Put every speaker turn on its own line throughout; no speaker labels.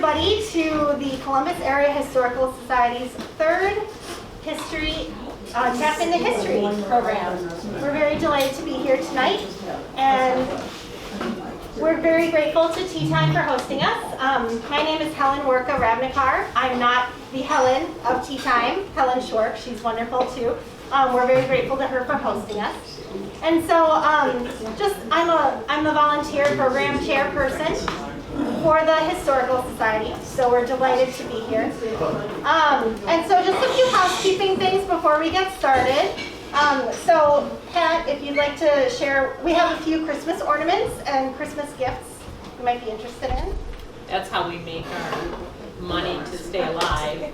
everybody to the Columbus Area Historical Society's third history, Tap into History program. We're very delighted to be here tonight, and we're very grateful to Tea Time for hosting us. My name is Helen Worka Ravnikar. I'm not the Helen of Tea Time, Helen Shork. She's wonderful too. We're very grateful to her for hosting us. And so I'm the volunteer program chairperson for the Historical Society, so we're delighted to be here. And so just a few housekeeping things before we get started. So Pat, if you'd like to share, we have a few Christmas ornaments and Christmas gifts you might be interested in.
That's how we make our money to stay alive.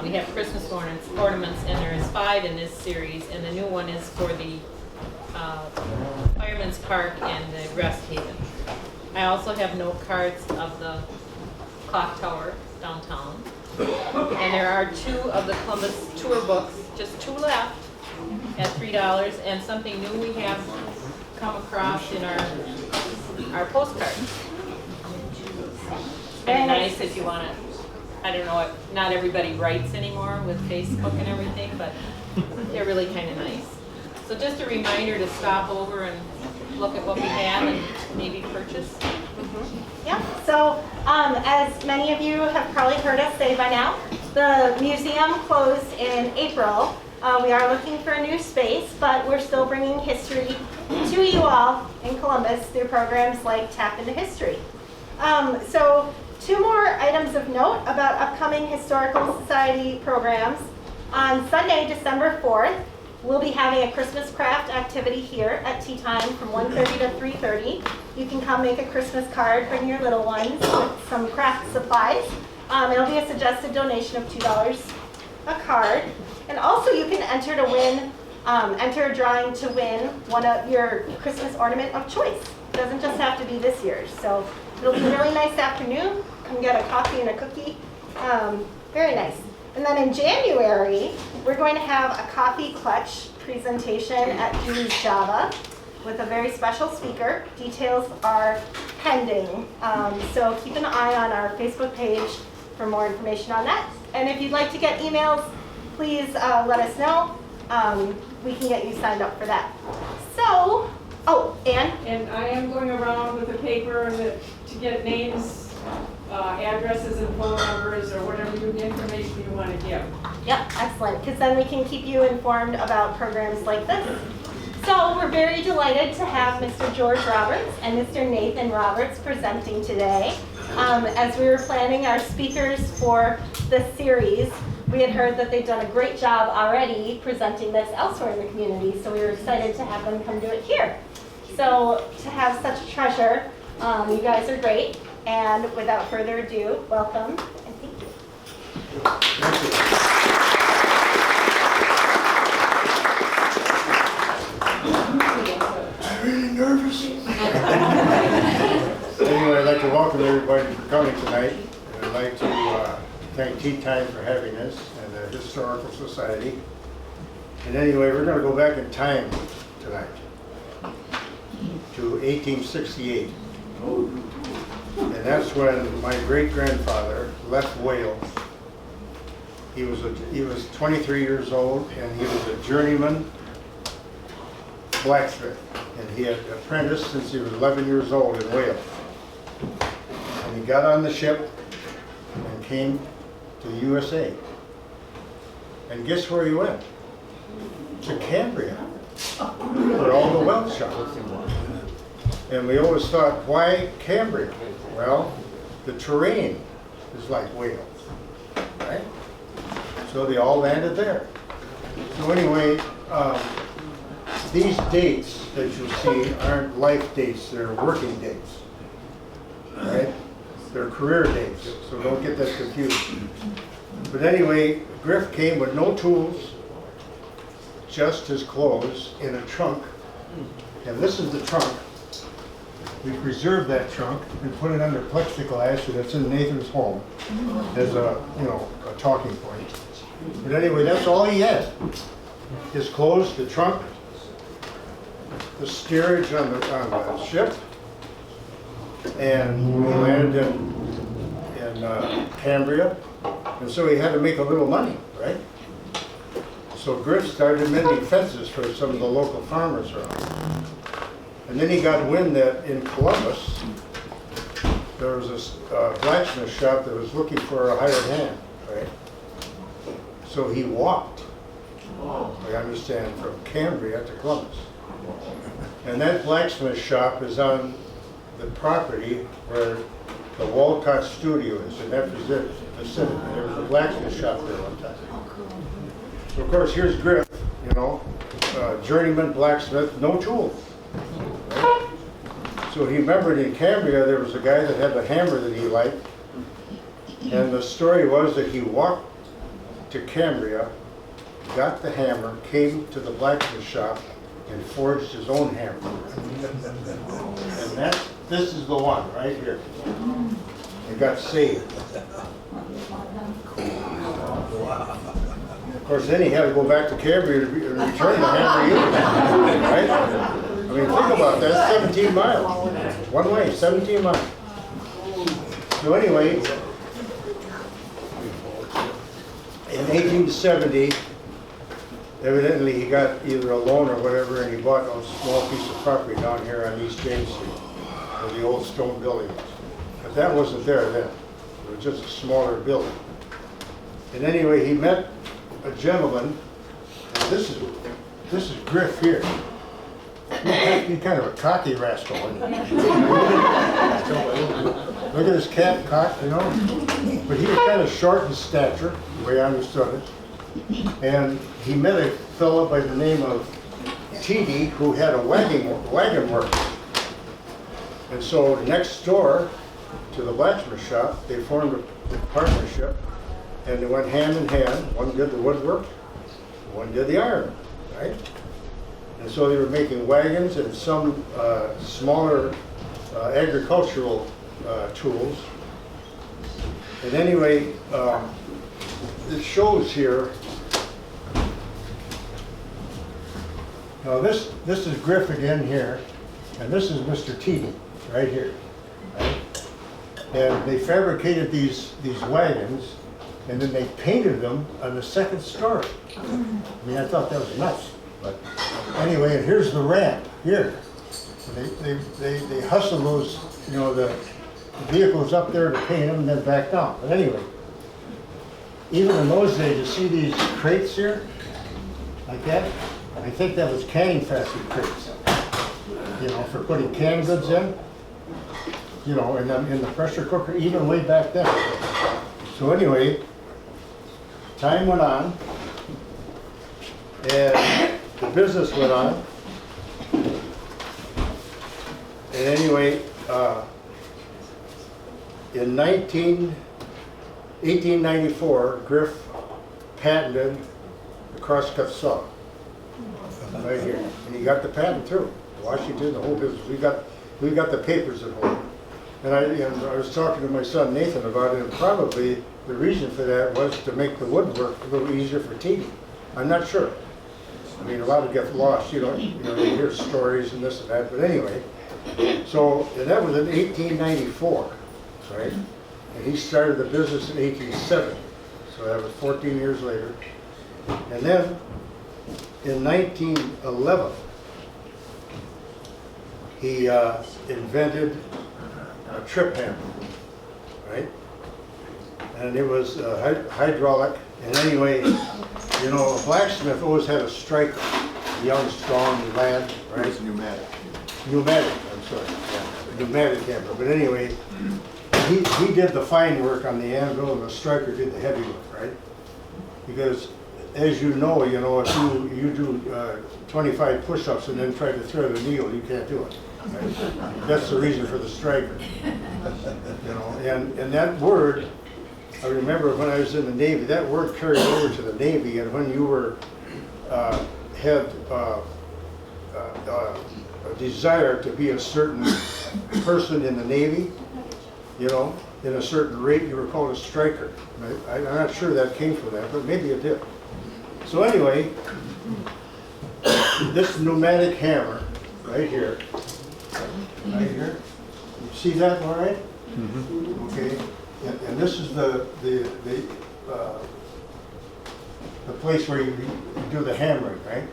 We have Christmas ornaments, and there is 5 in this series, and the new one is for the Fireman's Park and the Rest Haven. I also have note cards of the clock tower downtown. And there are 2 of the Columbus tour books, just 2 left at $3, and something new we have come across in our postcards. Very nice if you want to, I don't know, not everybody writes anymore with Facebook and everything, but they're really kind of nice. So just a reminder to stop over and look at what we have and maybe purchase.
Yeah, so as many of you have probably heard us say by now, the museum closed in April. We are looking for a new space, but we're still bringing history to you all in Columbus through programs like Tap into History. So 2 more items of note about upcoming Historical Society programs. On Sunday, December 4th, we'll be having a Christmas craft activity here at Tea Time from 1:30 to 3:30. You can come make a Christmas card, bring your little ones with some craft supplies. It'll be a suggested donation of $2 a card. And also you can enter a drawing to win one of your Christmas ornament of choice. It doesn't just have to be this year's. So it'll be a really nice afternoon. Come get a coffee and a cookie. Very nice. And then in January, we're going to have a coffee clutch presentation at Julie's Java with a very special speaker. Details are pending. So keep an eye on our Facebook page for more information on that. And if you'd like to get emails, please let us know. We can get you signed up for that. So, Ann?
And I am going around with a paper to get names, addresses and phone numbers or whatever information you want to give.
Yep, excellent, because then we can keep you informed about programs like this. So we're very delighted to have Mr. George Roberts and Mr. Nathan Roberts presenting today. As we were planning our speakers for this series, we had heard that they've done a great job already presenting this elsewhere in the community, so we were excited to have them come do it here. So to have such a treasure, you guys are great. And without further ado, welcome and thank you.
Thank you. I'm really nervous. Anyway, I'd like to welcome everybody for coming tonight. And I'd like to thank Tea Time for having us and the Historical Society. And anyway, we're going to go back in time tonight to 1868. And that's when my great-grandfather left Wales. He was 23 years old, and he was a journeyman blacksmith. And he had apprenticed since he was 11 years old in Wales. And he got on the ship and came to the USA. And guess where he went? To Cambria, where all the Welsh are. And we always thought, why Cambria? Well, the terrain is like Wales, right? So they all landed there. So anyway, these dates that you see aren't life dates, they're working dates, right? They're career dates, so don't get that confused. But anyway, Griff came with no tools, just his clothes in a trunk. And this is the trunk. We preserved that trunk and put it under plexiglass, so that's in Nathan's home as a talking point. But anyway, that's all he had. His clothes, the trunk, the steerage on the ship, and we landed in Cambria, and so he had to make a little money, right? So Griff started mending fences for some of the local farmers around. And then he got wind that in Columbus, there was a blacksmith shop that was looking for a hired hand, right? So he walked, I understand, from Cambria to Columbus. And that blacksmith shop is on the property where the Walcott Studio is, in that vicinity. There was a blacksmith shop there one time. So of course, here's Griff, you know, journeyman blacksmith, no tools. Right? So he remembered in Cambria there was a guy that had a hammer that he liked, and the story was that he walked to Cambria, got the hammer, came to the blacksmith shop, and forged his own hammer. And this is the one right here. It got saved. Of course, then he had to go back to Cambria to return the hammer he used, right? I mean, think about that, 17 miles. One way, 17 miles. So anyway, in 1870, evidently he got either a loan or whatever, and he bought a small piece of property down here on East James Street, where the old stone building was. But that wasn't there then. It was just a smaller building. And anyway, he met a gentleman, and this is Griff here. He's kind of a cocky rascal. Isn't he? Look at his cap cock, you know. But he was kind of short in stature, the way I understood it. And he met a fellow by the name of Teedy, who had a wagon works. And so next door to the blacksmith shop, they formed a partnership, and they went hand in hand. One did the woodwork, one did the iron, right? And so they were making wagons and some smaller agricultural tools. And anyway, it shows here. Now this is Griff again here, and this is Mr. Teedy right here. Right? And they fabricated these wagons, and then they painted them on the second story. I mean, I thought that was nuts. But anyway, and here's the ramp here. They hustle those, you know, the vehicles up there to paint them and then back down. But anyway, even in those days, you see these crates here, like that? I think that was canning factory crates, you know, for putting canned goods in, you know, in the pressure cooker, even way back then. So anyway, time went on, and the business went on. And anyway, in 1894, Griff patented the crosscut saw. Right here. And he got the patent through. Washington, the whole business. We got the papers at home. And I was talking to my son Nathan about it, and probably the reason for that was to make the woodwork a little easier for Teedy. I'm not sure. I mean, a lot of it gets lost, you hear stories and this and that, but anyway. So, and that was in 1894, right? And he started the business in 1870. So that was 14 years later. And then, in 1911, he invented a trip hammer, right? And it was hydraulic. And anyway, you know, a blacksmith always had a striker, a young, strong lad, right?
It's pneumatic.
Pneumatic, I'm sorry, yeah, pneumatic hammer. But anyway, he did the fine work on the anvil, and the striker did the heavy work, right? Because as you know, if you do 25 push-ups and then try to thread a needle, you can't do it. Right? That's the reason for the striker. You know, and that word, I remember when I was in the Navy, that word carried over to the Navy, and when you were had a desire to be a certain person in the Navy, you know, in a certain rate, you were called a striker. I'm not sure that came from that, but maybe it did. So anyway, this pneumatic hammer right here, you see that all right? Mm-hmm. Okay, and this is the place where you do the hammering, right?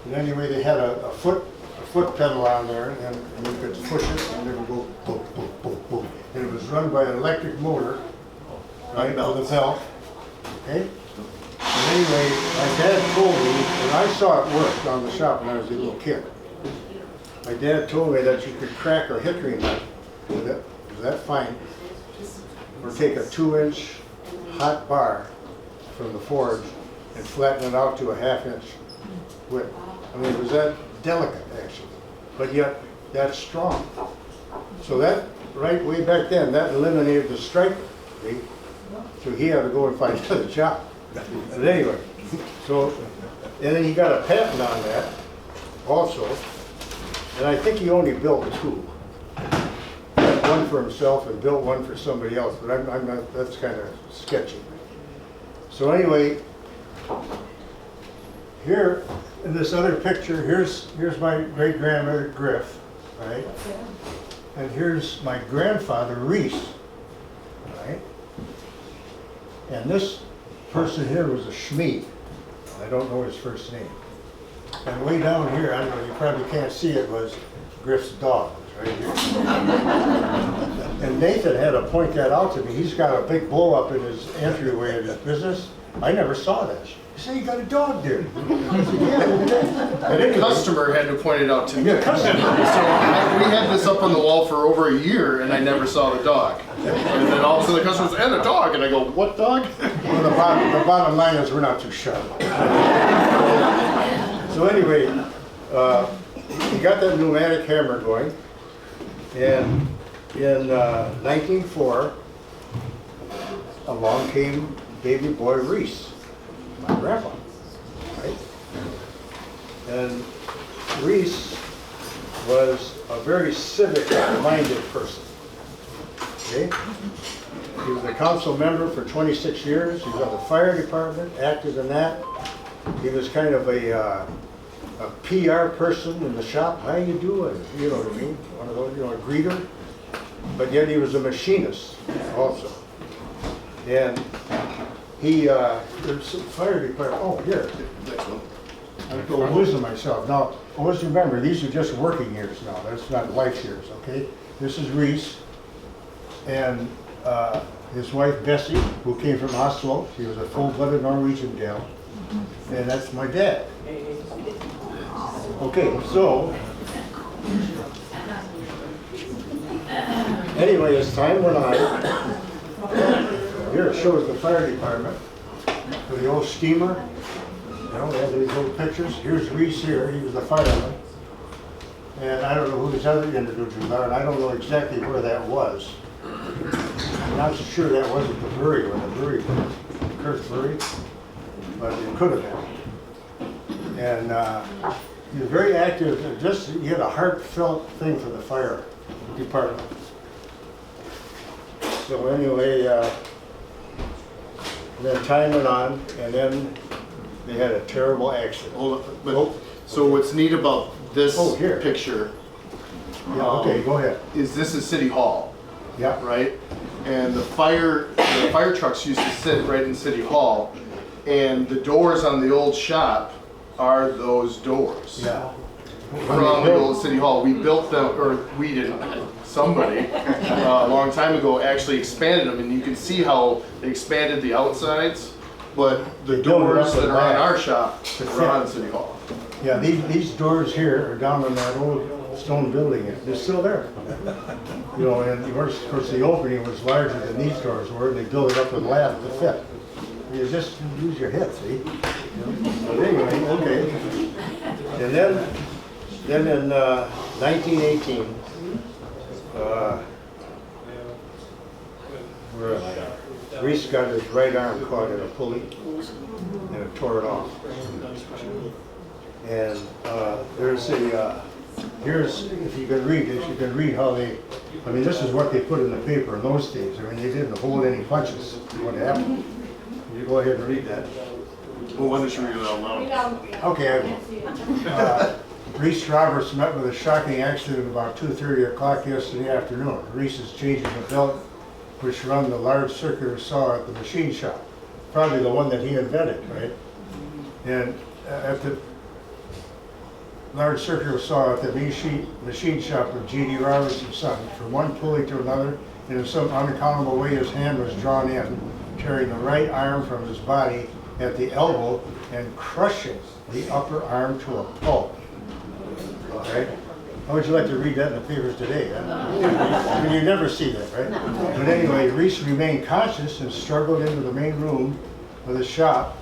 And anyway, they had a foot pedal on there, and you could push it, and it would go boom, boom, boom, boom. And it was run by an electric motor, right, with a belt, okay? And anyway, my dad told me, and I saw it work on the shop when I was a little kid. My dad told me that you could crack a hickory nut with it, that fine, or take a 2-inch hot bar from the forge and flatten it out to a 1/2 inch width. I mean, it was that delicate, actually, but yet that strong. So that, right way back then, that eliminated the striker, see? So he had to go and find another job. But anyway, so, and then he got a patent on that also, and I think he only built 2. One for himself and built one for somebody else, but I'm not, that's kind of sketchy. So anyway, here in this other picture, here's my great-grandmother Griff, right? And here's my grandfather Reese, right? And this person here was a Schmid. I don't know his first name. And way down here, I don't know, you probably can't see it, was Griff's dog, right here. And Nathan had to point that out to me. He's got a big blow up in his entryway of his business. I never saw that. He said, "You got a dog there." I said, "Yeah, look at that." But anyway,
Customer had to point it out to me.
Yeah, customer.
So we had this up on the wall for over a year, and I never saw the dog. And then all of a sudden the customer said, "And a dog," and I go, "What dog?"
well, the bottom line is we're not too sharp. So anyway, he got that pneumatic hammer going, and in 1904, along came baby boy Reese, my grandpa, right? And Reese was a very civic-minded person, okay? He was a council member for 26 years. He was on the fire department, active in that. He was kind of a PR person in the shop. How you doing? You know what I mean? One of those, a greeter. But yet he was a machinist also. And he, there's some fire department, oh, here.
Next one.
I'm going to losing myself. Now, always remember, these are just working years now. That's not life years, okay? This is Reese. And his wife, Bessie, who came from Oslo. She was a full-blooded Norwegian gal. And that's my dad. Okay, so anyway, as time went on, here it shows the fire department with the old steamer. They have these little pictures. Here's Reese here. He was a fireman. And I don't know who these other individuals are, and I don't know exactly where that was. I'm not sure that wasn't the brewery, where the brewery was, Kurt's Brewery, but it could have been. And he was very active. He had a heartfelt thing for the fire department. So anyway, then time went on, and then they had a terrible accident.
Hold on. But,
Oh.
so what's neat about this
Oh, here.
picture
Yeah, okay, go ahead.
is this is City Hall,
Yeah,
right? And the fire trucks used to sit right in City Hall, and the doors on the old shop are those doors.
yeah.
From the old City Hall. We built them, or we didn't, somebody, a long time ago actually expanded them, and you can see how they expanded the outsides, but the doors that are on our shop are on City Hall.
Yeah, these doors here are down in that old stone building. They're still there. And of course the opening was larger than these doors were. They built it up with lath to fit. You just use your head, see? But anyway, okay. And then in 1918, Reese got his right arm caught in a pulley, and it tore it off. And here's, if you can read this, you can read how this is what they put in the paper in those days. They didn't hold any punches. What happened? You go ahead and read that.
Well, why don't you read it out loud?
Okay, I will. Reese Roberts met with a shocking accident about 2:30 o'clock yesterday afternoon. Reese is changing a belt which run the large circular saw at the machine shop. Probably the one that he invented, right? And at the large circular saw at the machine shop of G.D. Roberts and Son, from one pulley to another, and in some unaccountable way his hand was drawn in, tearing the right arm from his body at the elbow and crushing the upper arm to a pulp. Right? How would you like to read that in the papers today? Huh? I mean, you never see that, right? But anyway, Reese remained conscious and struggled into the main room of the shop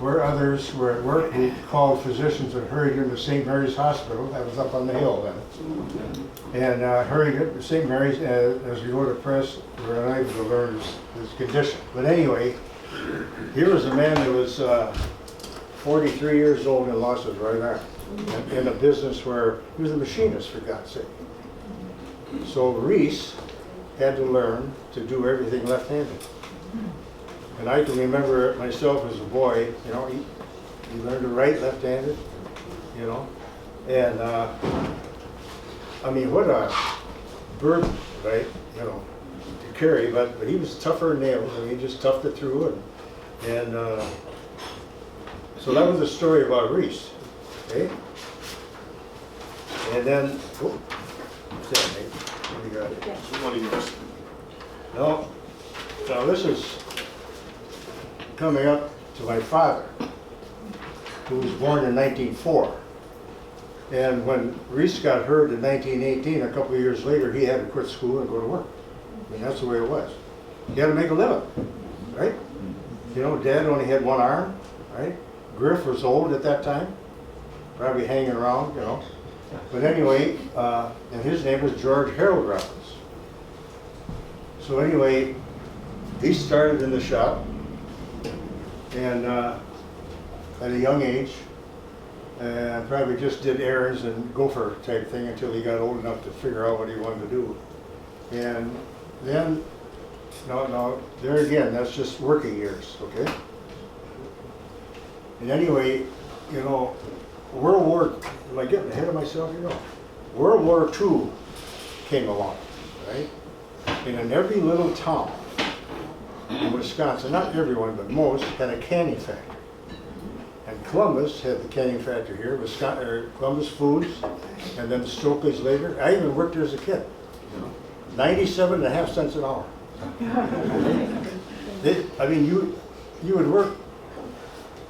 where others were at work. He called physicians and hurried him to St. Mary's Hospital. That was up on the hill then. And hurried him to St. Mary's. As we wrote the press, we were unable to learn his condition. But anyway, here was a man that was 43 years old and lost his right arm. In a business where he was a machinist, for God's sake. So Reese had to learn to do everything left-handed. And I can remember myself as a boy, you know, he learned to write left-handed, you know. And I mean, what a burden, right, you know, to carry. But he was tougher than nails. I mean, he just toughed it through. And so that was the story about Reese. Okay? And then, what's that, Nate? What do you got?
One of yours.
No. Now this is coming up to my father, who was born in 1904. And when Reese got hurt in 1918, a couple of years later, he had to quit school and go to work. I mean, that's the way it was. He had to make a living, right? You know, Dad only had one arm, right? Griff was old at that time. Probably hanging around, you know. But anyway, and his name was George Harold Robbins. So anyway, he started in the shop, and at a young age, and probably just did errands and gopher type thing until he got old enough to figure out what he wanted to do. And then, no, there again, that's just working years, okay? And anyway, you know, am I getting ahead of myself? You know, World War II came along, right? And in every little town in Wisconsin, not everyone, but most, had a canning factory. And Columbus had the canning factory here, Columbus Foods, and then Stokely's later. I even worked there as a kid. 97.5 cents an hour. I mean, you would work,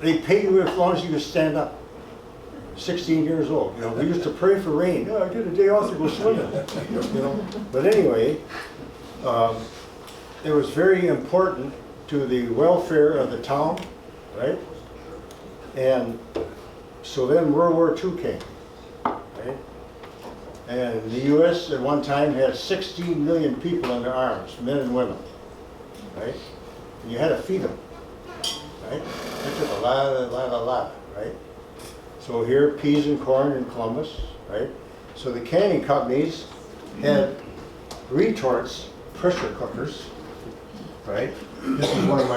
they paid you as long as you could stand up. 16 years old, you know, we used to pray for rain. Oh, I get a day off to go swimming, you know. But anyway, it was very important to the welfare of the town, right? And so then World War II came, right? And the U.S. at one time had 16 million people in their arms, men and women, right? And you had to feed them, right? It took a lot, right? So here, peas and corn in Columbus, right? So the canning companies had retorts, pressure cookers, right? This is one of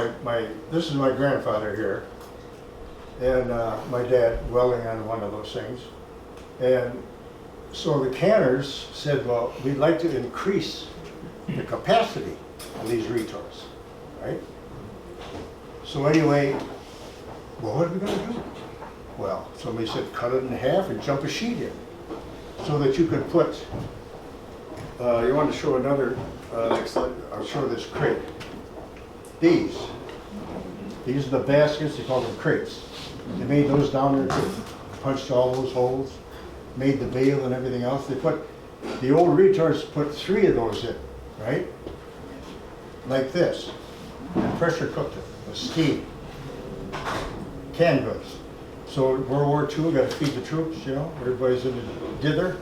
this is my grandfather here, and my dad welding on one of those things. And so the canners said, well, we'd like to increase the capacity of these retorts, right? So anyway, well, what are we going to do? Well, somebody said cut it in half and jump a sheet in so that you could put, you want to show another,
Next slide.
I'll show this crate. These are the baskets, they call them crates. They made those down there too. Punched all those holes, made the bale and everything else. They put, the old retards put 3 of those in, right? Like this, and pressure cooked it with steam. Canned goods. So World War II, got to feed the troops, you know, everybody's in the dither.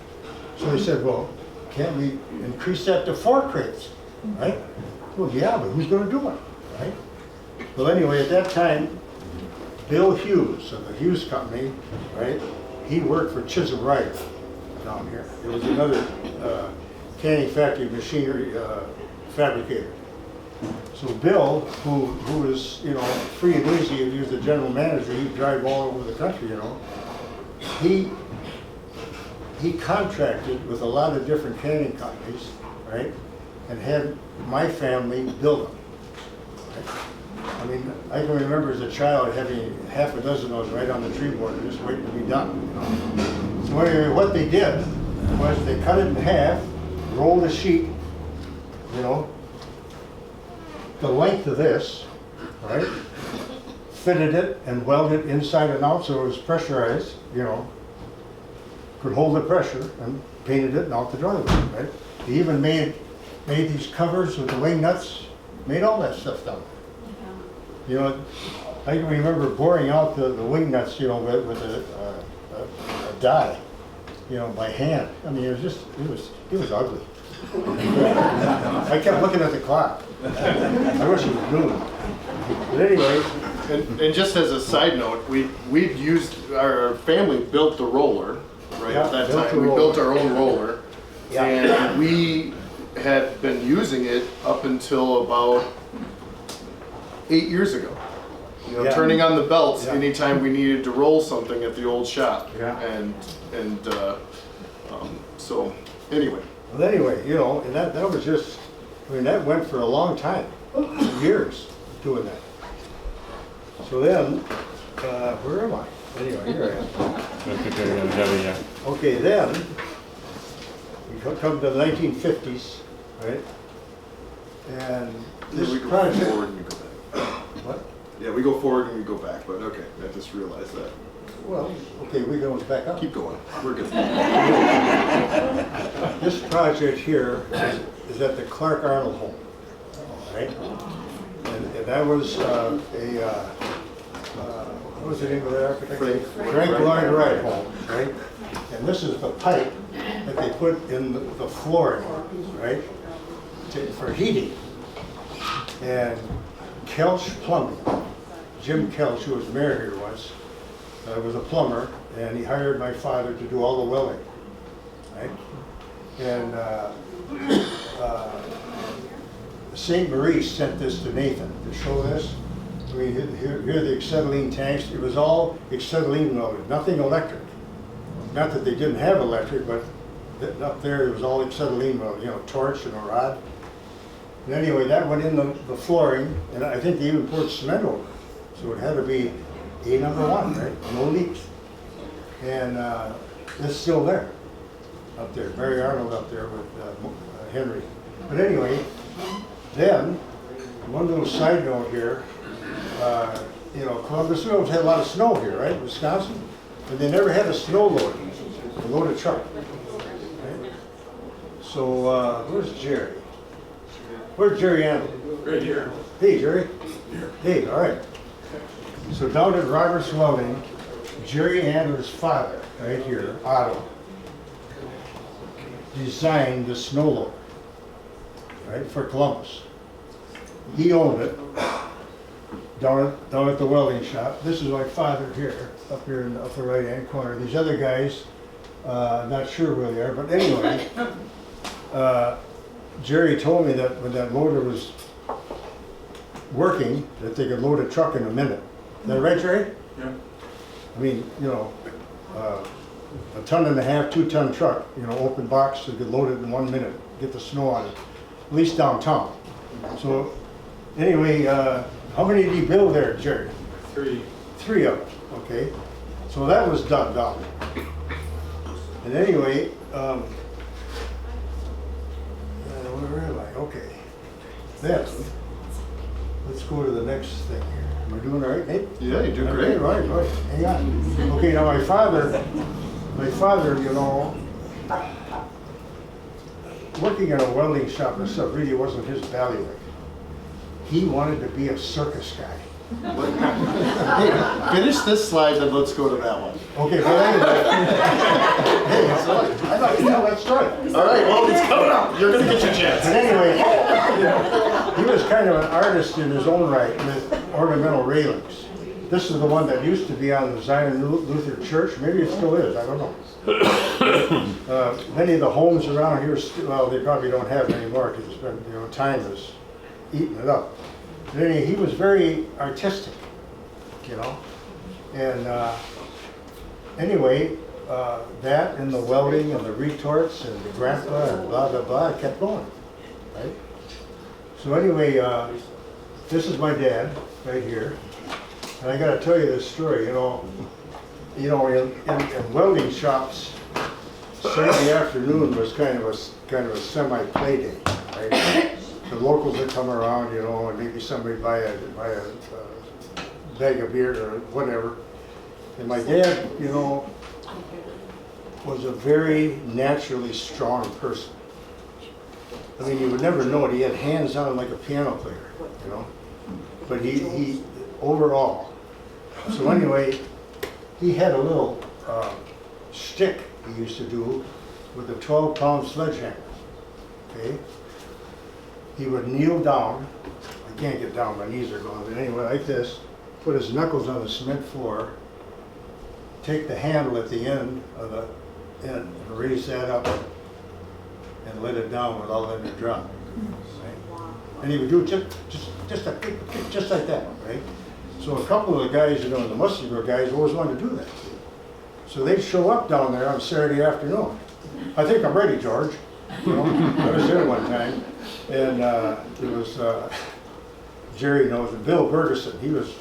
So they said, well, can't we increase that to 4 crates, right? Well, yeah, but who's going to do it, right? Well, anyway, at that time, Bill Hughes of the Hughes Company, right, he worked for Chisholm Ryder down here. There was another canning factory machinery fabricator. So Bill, who was, you know, free and easy, he was the general manager, he'd drive all over the country, you know. He contracted with a lot of different canning companies, right? and had my family build them. I mean, I can remember as a child having half a dozen of those right on the tree board, just waiting to be done. You know? So anyway, what they did was they cut it in half, rolled a sheet, you know, the length of this, right? Fitted it and welded it inside and out so it was pressurized, you know, could hold the pressure, and painted it and out the driveway, right? They even made these covers with the wing nuts, made all that stuff down there. You know, I can remember boring out the wing nuts, you know, with a die, you know, by hand. I mean, it was ugly. I kept looking at the clock. I wish it was noon. But anyway,
And just as a side note, we'd used, our family built the roller, right,
Yeah,
at that
built
time.
the
We built
roller.
our own roller.
Yeah.
And we had been using it up until about 8 years ago. You know,
Yeah.
turning on the belts
Yeah.
anytime we needed to roll something at the old shop.
Yeah.
So, anyway.
well, anyway, you know, and that was just, I mean, that went for a long time, years doing that. So then, where am I? Anyway, here I am. Okay, then, we come to the 1950s, right? And this
we go
project,
forward and we go back.
what?
Yeah, we go forward and we go back, but okay, I just realized that.
Well, okay, we go back up.
Keep going, we're good.
This project here is at the Clark Arnold home, right? And that was what was the name of the architect? Frank Lloyd Wright home, right? And this is the pipe that they put in the flooring, right? For heating. And Kelch Plumbing, Jim Kelch, who was mayor here once, was a plumber, and he hired my father to do all the welding, right? And St. Maurice sent this to Nathan to show this. I mean, here are the acetylene tanks. It was all acetylene welded, nothing electric. Not that they didn't have electric, but up there it was all acetylene welded, you know, torch and a rod. And anyway, that went in the flooring, and I think they even poured cement over it. So it had to be A number 1, right? No leaks. And it's still there, up there. Mary Arnold up there with Henry. But anyway, then, one little side note here, you know, Columbus had a lot of snow here, right, Wisconsin? But they never had a snow loader, a loaded truck. Right? So, where's Jerry? Where's Jerry Andel?
Right here.
Hey, Jerry. Hey, all right. So down at Roberts Welding, Jerry Andler's father, right here, Otto, designed the snow loader, right, for Columbus. He owned it down at the welding shop. This is my father here, up here in the upper right-hand corner. These other guys, not sure where they are, but anyway, Jerry told me that when that loader was working, that they could load a truck in a minute. Is that right, Jerry?
Yeah.
I mean, you know, a 1.5 ton, 2-ton truck, you know, open box, they could load it in 1 minute, get the snow on it, at least downtown. So, anyway, how many did he build there, Jerry?
3.
3 of them, okay? So that was done down there. And anyway, where am I? Okay. Then, let's go to the next thing here. Am I doing all right, Nate?
Yeah, you do
Okay,
great.
right. Hang on. Okay, now my father, you know, working in a welding shop and stuff really wasn't his bailiwick. He wanted to be a circus guy.
Hey, finish this slide, then let's go to that one.
Okay, but anyway. Hey, I'd like to tell that story.
All right, well, it's coming up. You're gonna get your chance.
But anyway, he was kind of an artist in his own right with ornamental railings. This is the one that used to be on the Zion Lutheran Church. Maybe it still is, I don't know. Many of the homes around here, well, they probably don't have it anymore because it's been, you know, time has eaten it up. But anyway, he was very artistic, you know. And anyway, that and the welding and the retorts and the grandpa and blah, blah, blah, I kept going. right? So anyway, this is my dad, right here. And I gotta tell you this story, in welding shops, Saturday afternoon was kind of a semi-play day, right? The locals would come around, and maybe somebody buy a bag of beer or whatever. And my dad, was a very naturally strong person. I mean, you would never know it. He had hands on like a piano player, But he overall. So anyway, he had a little stick he used to do with a 12-pound sledgehammer, okay? He would kneel down. I can't get down, my knees are going, but anyway, like this, put his knuckles on the cement floor, take the handle at the end of the end, and raise that up and let it down without letting it drop. Right? And he would do it just like that, right? So a couple of the guys, the Mustinger guys always wanted to do that. So they'd show up down there on Saturday afternoon. I think I'm ready, George. I was there one time, and it was Jerry knows it, Bill Bergeson. He was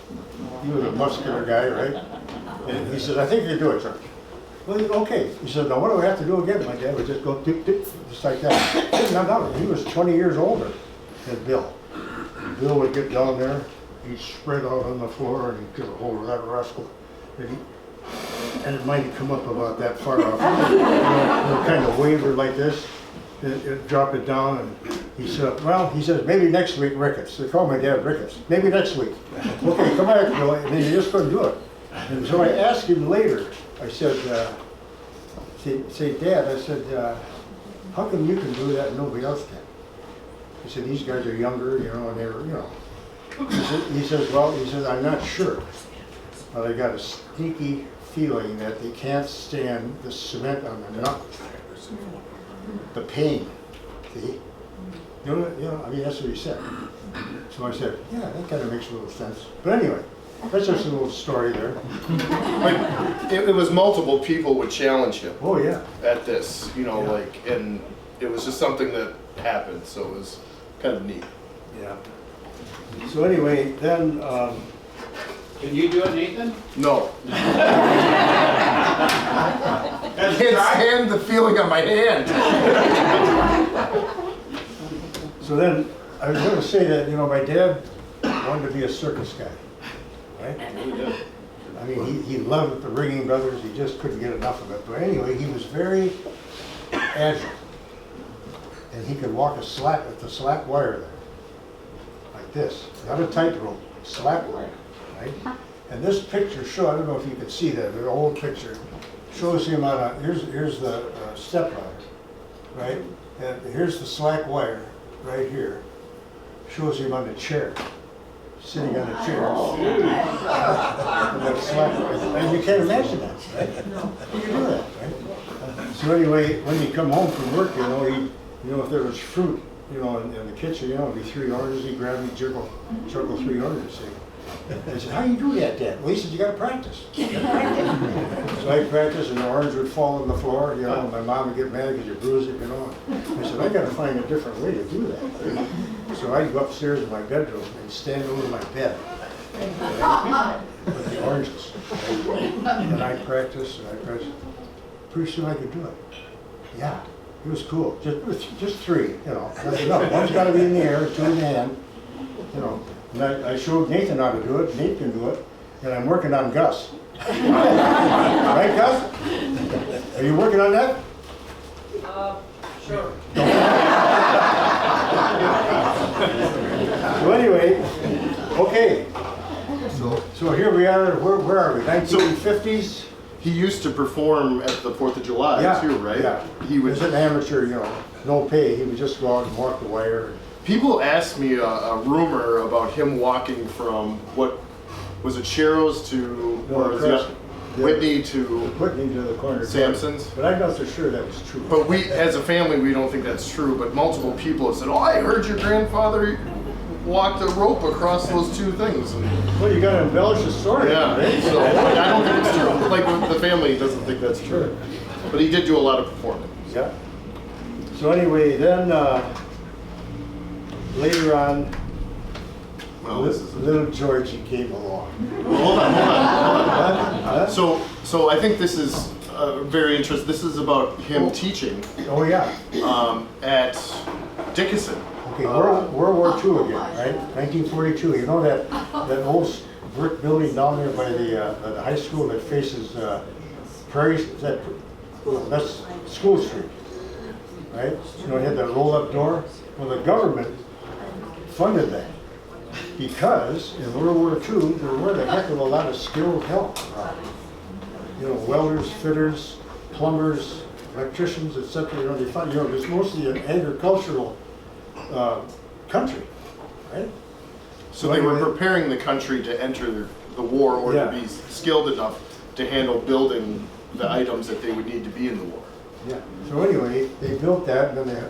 a muscular guy, right? And he said, I think you can do it, George. Well, okay. He said, now what do I have to do again? My dad would just go dip, dip, just like that. No, he was 20 years older than Bill. Bill would get down there, he'd spread out on the floor, and he'd get a hold of that rascal. And it might come up about that far off. Kind of waver like this, and drop it down, and he said, he says, maybe next week, Ricketts. They call my dad Ricketts. Maybe next week. Okay, come back, Bill. And he just couldn't do it. And so I asked him later, I said, say, Dad, I said, how come you can do that and nobody else can? He said, these guys are younger, and they were, He says, I'm not sure. But I got a sneaky feeling that they can't stand the cement on the nut. The pain, see? I mean, that's what he said. So I said, yeah, that kind of makes a little sense. But anyway, that's just a little story there.
But it was multiple people would challenge him
Oh, yeah.
at this, and it was just something that happened, so it was kind of neat.
Yeah. So anyway, then,
Can you do it, Nathan?
No. I can't stand the feeling on my hand.
so then, I was going to say that, my dad wanted to be a circus guy, right? I mean, he loved the Ringling Brothers, he just couldn't get enough of it. But anyway, he was very agile. And he could walk a slap at the slap wire there, like this, not a tightrope, slap wire, right? And this picture I don't know if you can see that, the old picture shows him on here's the step ladder, right? And here's the slack wire right here, shows him on the chair, sitting on a chair. And that slack wire. And you can't imagine that, right? You can do that, right? So anyway, when he come home from work, if there was fruit, in the kitchen, it'd be 3 oranges, he'd grab me, juggle 3 oranges. I said, how do you do that, Dad? Well, he said, you gotta practice. So I practiced, and the orange would fall on the floor, and my mom would get mad because you bruise it, I said, I gotta find a different way to do that. So I'd go upstairs in my bedroom and stand over my bed with the oranges. And I practiced, Pretty soon I could do it. Yeah. It was cool. Just 3, That's enough. One's got to be in the air, 2 in the hand, And I showed Nathan how to do it. Nate can do it, and I'm working on Gus. Right, Gus? Are you working on that?
Sure.
So anyway, okay. So here we are. Where are we? 1950s.
He used to perform at the 4th of July too, right?
Yeah.
He
He
would.
was an amateur, no pay. He would just go out and walk the wire.
People asked me a rumor about him walking from what was it, Sharrows to
No,
or was
across-
it Whitney to.
Whitney to the corner.
Samson's?
But I'm not so sure that was true.
But we, as a family, we don't think that's true. But multiple people have said, "Oh, I heard your grandfather walked a rope across those 2 things." And,
Well, you got to embellish the story.
yeah,
Right?
so I don't think it's true. Like the family doesn't think that's true. But he did do a lot of performing.
Yeah. So anyway, then later on,
Well, this is.
little Georgie came along.
Hold on.
Huh?
So I think this is very interesting. This is about him teaching
Oh, yeah.
at Dickinson.
Okay, World War II again, right? 1942. You know that old brick building down there by the high school that faces Prairie? That's School Street, right? You know, it had that roll-up door. Well, the government funded that because in World War II there were a heck of a lot of skilled help around. You know, welders, fitters, plumbers, electricians, etc. You know, they find, you know, it's mostly an agricultural country, right?
So they were preparing the country to enter the war or
Yeah.
to be skilled enough to handle building the items that they would need to be in the war.
Yeah. So anyway, they built that, and then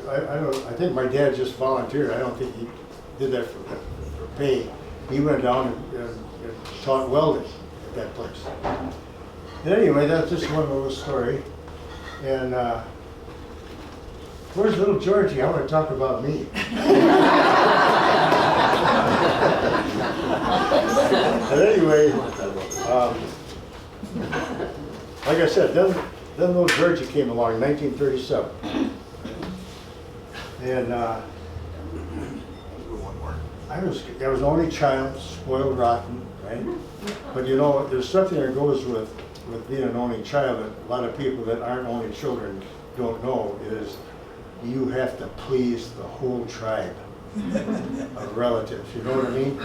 I think my dad just volunteered. I don't think he did that for pay. He went down and taught welding at that place. And anyway, that's just one little story. And where's little Georgie? I want to talk about me. But anyway, like I said, then little Georgie came along in 1937. And I was the only child, spoiled rotten, right? But you know, there's something that goes with being an only child that a lot of people that aren't only children don't know is you have to please the whole tribe of relatives. You know what I mean?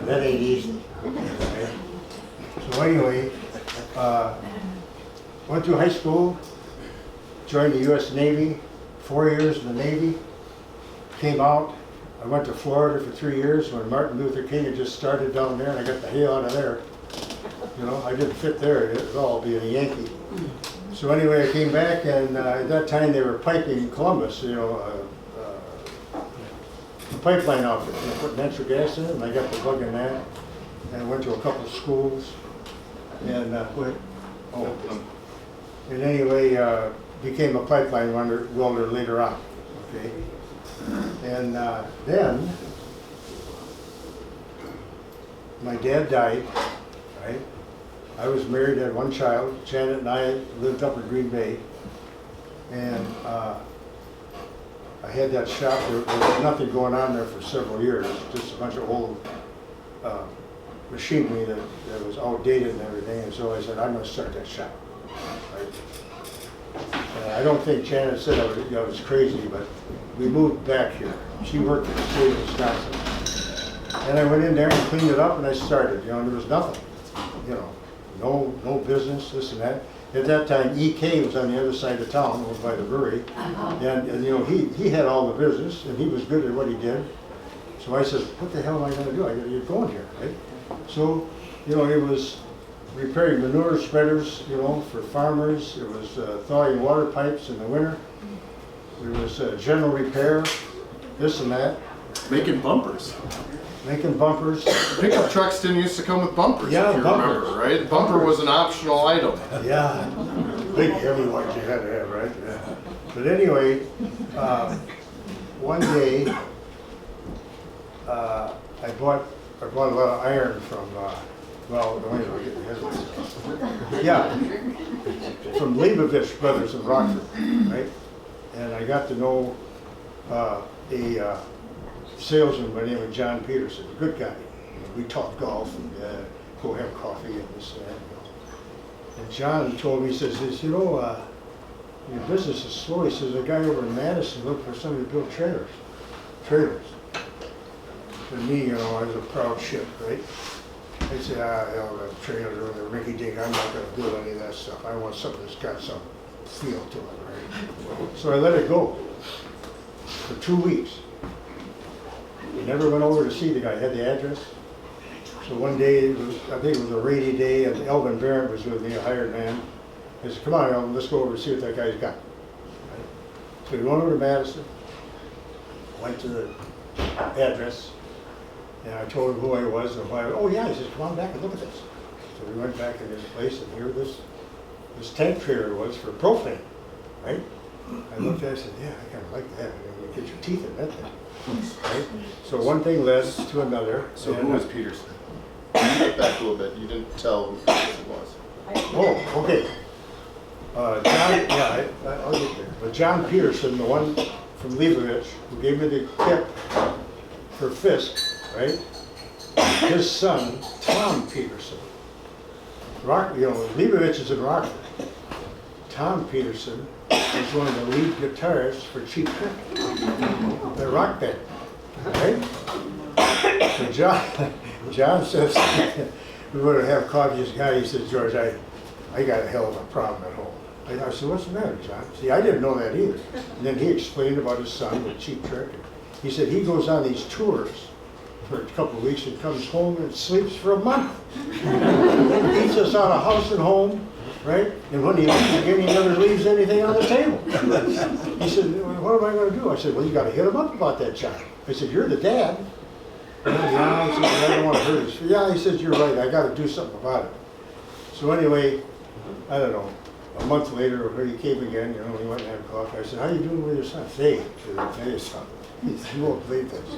That ain't easy. Right? So anyway, went through high school, joined the U.S. Navy, 4 years in the Navy, came out. I went to Florida for 3 years when Martin Luther King had just started down there, and I got the hell out of there. You know, I didn't fit there at all, being a Yankee. So anyway, I came back, and at that time they were piping Columbus, you know, a pipeline outfit, you know, putting natural gas in it, and I got the bug in that. And I went to a couple of schools, and and anyway, became a pipeline welder later on. Okay, and then my dad died. Right, I was married, had one child. Janet and I lived up in Green Bay, and I had that shop. There was nothing going on there for several years. Just a bunch of old machinery that was outdated and everything. And so I said, I'm going to start that shop. Right? I don't think Janet said I was crazy, but we moved back here. She worked at the state of Wisconsin. And I went in there and cleaned it up, and I started. You know, there was nothing. You know, no business, this and that. At that time, EK was on the other side of town, over by the brewery. And you know, he had all the business, and he was good at what he did. So I said, what the hell am I going to do? You're going here, right? So, you know, it was repairing manure spreaders, you know, for farmers. It was thawing water pipes in the winter. It was general repair, this and that.
Making bumpers.
Making bumpers.
Pickup trucks didn't used to come with bumpers,
Yeah,
if you
bumpers.
remember, right? Bumper was an optional item.
Yeah, big heavy ones you had to have, right? Yeah. But anyway, one day, I bought a lot of iron from, well, wait a minute, I'll get the head of myself. Yeah, from Leibovitz Brothers in Rockford, right? And I got to know a salesman by the name of John Peterson, a good guy. You know, we talked golf and go have coffee and this and that. You know. And John told me, he says, you know, your business is slow. He says, a guy over in Madison looked for somebody to build trailers. And me, you know, I was a proud shit, right? I said, you know, the trailers are the rinky dink. I'm not going to do any of that stuff. I want something that's got some feel to it, right? So I let it go for 2 weeks. I never went over to see the guy. I had the address. So one day, I think it was a rainy day, and Elvin Barrett was with me, a hired man. I said, come on, Elvin, let's go over and see what that guy's got. Right? So we went over to Madison, went to the address, and I told him who I was and why. Oh yeah, he says, come on back and look at this. So we went back in this place, and here this tank trailer was for propane, right? I looked at it, I said, yeah, I kind of like that. I mean, get your teeth in that thing. Right? So one thing led to another.
So
and,
who was Peterson? You get back a little bit. You didn't tell who Peterson was.
Oh, okay. John, yeah, I'll get there. But John Peterson, the one from Leibovitz, who gave me the tip for Fisk, right? His son, Tom Peterson. Leibovitz is in Rockford. Tom Peterson is one of the lead guitarists for Cheap Trick, the rock band, right? So John says, we were to have coffee, this guy, he says, George, I got a hell of a problem at home. I said, what's the matter, John? See, I didn't know that either. And then he explained about his son, the Cheap Trick. He said he goes on these tours for a couple of weeks and comes home and sleeps for a month. Eats us out of house and home, right? And when he leaves again, he never leaves anything on the table. He said, what am I going to do? I said, well, you got to hit him up about that, John. I said, you're the dad. Yeah, he said, I don't want to hurt his. Yeah, he says, you're right. I got to do something about it. So anyway, I don't know. A month later, he came again. We went and had coffee. I said, how you doing with your son? Hey, I'll tell you something. He said, you won't believe this.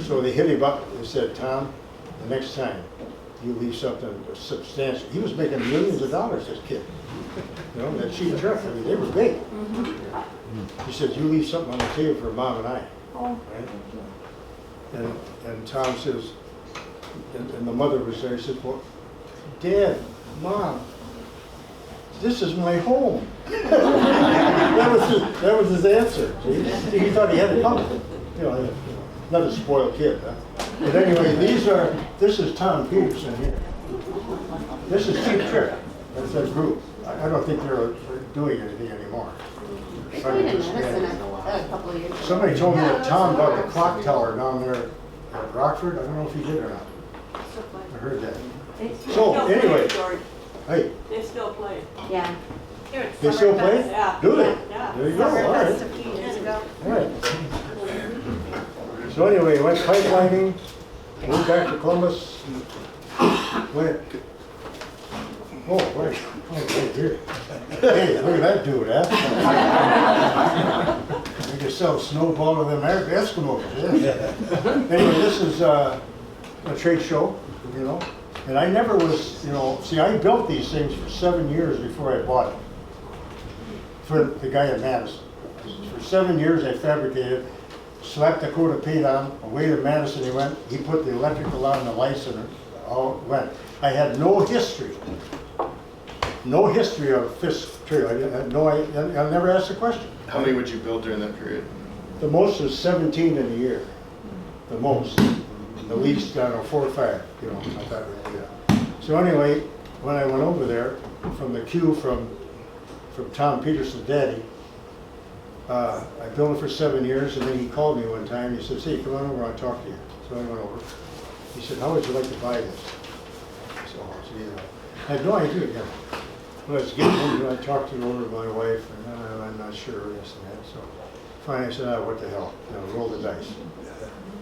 So they hit him up and said, Tom, the next time you leave something substantial. He was making millions of dollars, this kid. That Cheap Trick, I mean, they were big. He said, you leave something on the table for Mom and I. Right? And Tom says, and the mother was there, he said, well, Dad, Mom, this is my home. that was his answer. He thought he had it covered. Another spoiled kid, huh? But anyway, this is Tom Peterson here. This is Cheap Trick. That's that group. I don't think they're doing anything anymore.
They played in Medicine a couple of years ago.
Somebody told me that Tom bought the clock tower down there at Rockford. I don't know if he did or not. I heard that. So anyway, hey,
They still play.
Yeah.
they still play?
Yeah.
Do they?
Yeah.
There you go. All
Summerfest
right.
a few years ago.
All right. So anyway, went pipelining, moved back to Columbus, went, wait here. Hey, look at that dude, huh? We can sell snowball to them Eskimos, yeah. Anyway, this is a trade show, and I never was, see, I built these things for 7 years before I bought them. For the guy at Madison. For 7 years I fabricated, slapped a coat of paint on, away to Madison he went, he put the electrical on, the lights, and it all went. I had no history of Fisk Trail. I never asked a question.
How many would you build during that period?
The most was 17 in a year, the most. The least, I don't know, 4 or 5, I thought, yeah. So anyway, when I went over there, from the queue from Tom Peterson's daddy, I built it for 7 years, and then he called me one time. He says, hey, come on over, I'll talk to you. So I went over. He said, how would you like to buy this? So I had no idea. When I was getting home, I talked it over to my wife, and I'm not sure, this and that. So finally I said, what the hell, roll the dice.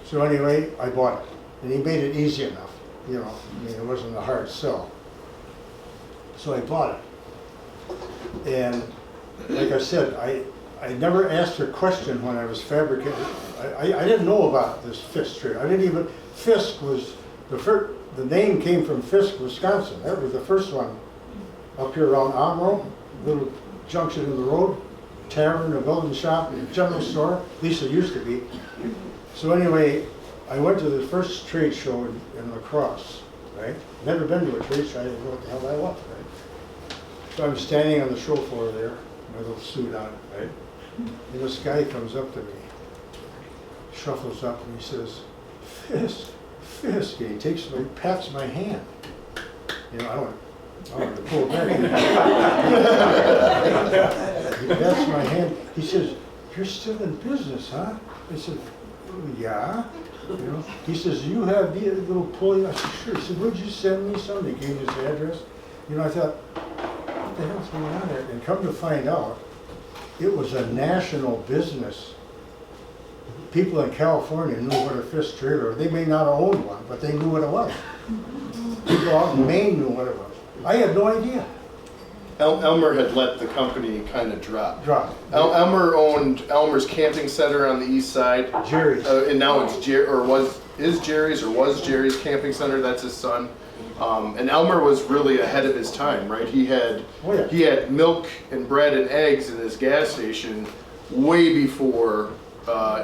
So anyway, I bought it, and he made it easy enough. It wasn't a hard sell. So I bought it. And like I said, I never asked her question when I was fabricating. I didn't know about this Fisk trade. Fisk was, the name came from Fisk, Wisconsin. That was the first one up here around Omro, little junction in the road, tavern, a building shop, a general store, at least it used to be. So anyway, I went to the first trade show in La Crosse, right? Never been to a trade show, I didn't know what the hell that was, right? So I'm standing on the show floor there, my little suit on, right? And this guy comes up to me, shuffles up, and he says, Fisk, and he pats my hand. I want to pull back. He pats my hand. He says, you're still in business, huh? I said, yeah. He says, you have the little pulley. I said, sure. He said, would you send me some? He gave me his address. I thought, what the hell's going on there? And come to find out, it was a national business. People in California knew what a Fisk trailer was. They may not have owned one, but they knew what it was. People out in Maine knew what it was. I had no idea.
Elmer had let the company kind of drop.
Elmer
owned Elmer's Camping Center on the east side.
Jerry's.
And now it's Jerry's Camping Center. That's his son. And Elmer was really ahead of his time, right? He had milk and bread and eggs in his gas station way before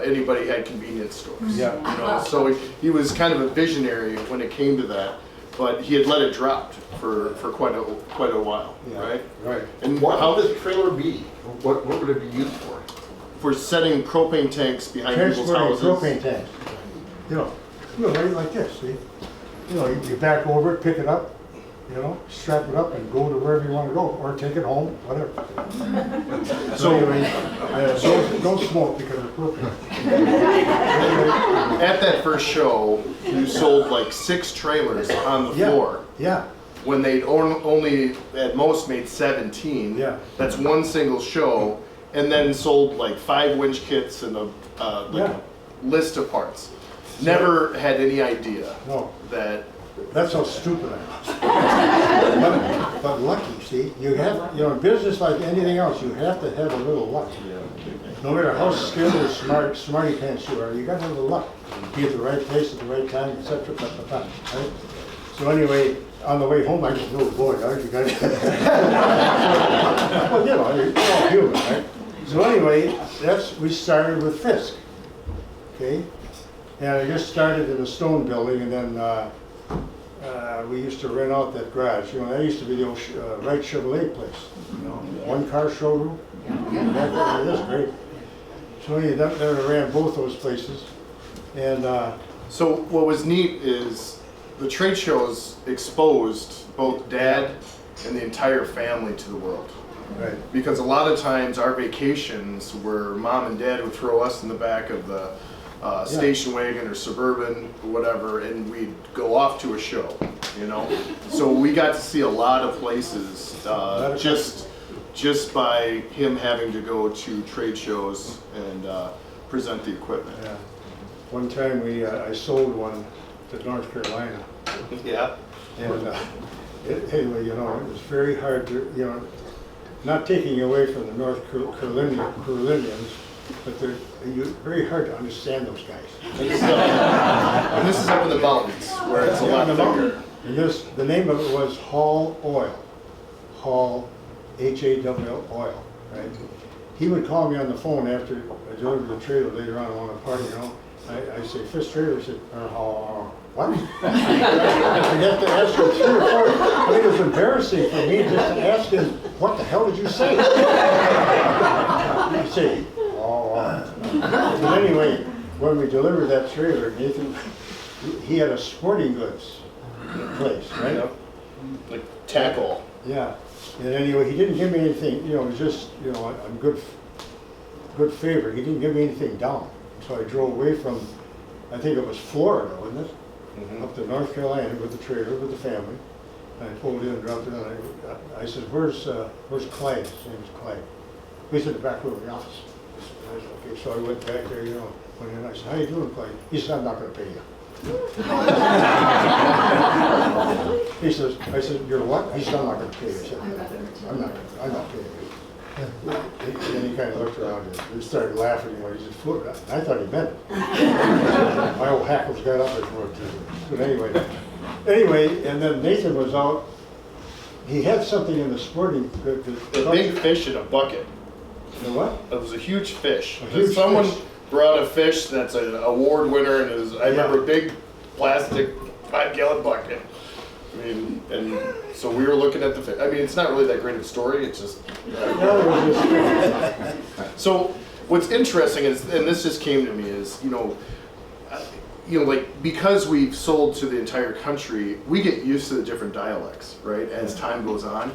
anybody had convenience stores.
Yeah.
You know, so he was kind of a visionary when it came to that, but he had let it drop for quite a while,
Yeah.
right?
Right.
And
What
how
would this trailer be? What would it be used for?
for setting propane tanks behind people's
Transporting
houses.
propane tanks. You know, right like this, see? You know, you back over it, pick it up, you know, strap it up and go to wherever you want to go, or take it home, whatever. So anyway, don't smoke because of propane.
At that first show, you sold like 6 trailers on the
Yeah.
floor
Yeah,
when they'd only at most made 17.
Yeah.
That's one single show, and then sold like 5 winch kits and a
Yeah.
list of parts. Never had any idea
no,
that.
that's how stupid I was. But lucky, see, you have, you know, in business like anything else, you have to have a little luck. No matter how skilled or smarty pants you are, you gotta have a little luck. Be at the right place at the right time, etc. Right? So anyway, on the way home, I just know, boy, you got well, you know, you're all human, right? So anyway, we started with Fisk, okay? And I just started in a stone building, and then we used to rent out that garage. You know, that used to be the old Wright Chevrolet place, you know, one-car showroom. Back then, it is great. So anyway, then I ran both those places, and
So what was neat is the trade shows exposed both Dad and the entire family to the world.
right,
Because a lot of times our vacations were Mom and Dad would throw us in the back of the station wagon or Suburban or whatever, and we'd go off to a show, you know? So we got to see a lot of places just by him having to go to trade shows and present the equipment.
yeah. One time I sold one to North Carolina.
Yeah.
And anyway, you know, it was very hard to, you know, not taking away from the North Carolinians, but they're very hard to understand those guys.
And this is up in the mountains where it's a lot thicker.
And the name of it was Hall Oil. Hall, H-A-W-L, oil, right? He would call me on the phone after I delivered the trailer later on a party, you know. I say, Fisk Trailer, he said, what? I forget to ask him 3 or 4. I mean, it was embarrassing for me just to ask him, what the hell did you say? He'd say, But anyway, when we delivered that trailer, Nathan, he had a sporting goods place, right?
Yep. Like tackle.
Yeah. And anyway, he didn't give me anything, you know, it was just, you know, on good favor. He didn't give me anything down. So I drove away from, I think it was Florida, wasn't it? Up to North Carolina with the trailer, with the family. And I pulled in and dropped it in. I said, where's Clay? His name's Clay. He's in the back room of the office. I said, okay, so I went back there, you know, went in, I said, how you doing, Clay? He said, I'm not gonna pay you. I said, you're what? He said, I'm not gonna pay you. I said, I'm not paying you. And then he kind of looked around and he started laughing when he just flew. I thought he meant it. My old hackles got up there for it too. But anyway, and then Nathan was out. He had something in the sporting.
A big fish in a bucket.
The what?
It was a huge fish.
A huge
Someone
fish.
brought a fish that's an award winner, and it was, I remember a big plastic 5-gallon bucket. I mean, and so we were looking at the fish. I mean, it's not really that great of a story. It's just. So what's interesting is, and this just came to me, is like because we've sold to the entire country, we get used to the different dialects, right? As time goes on,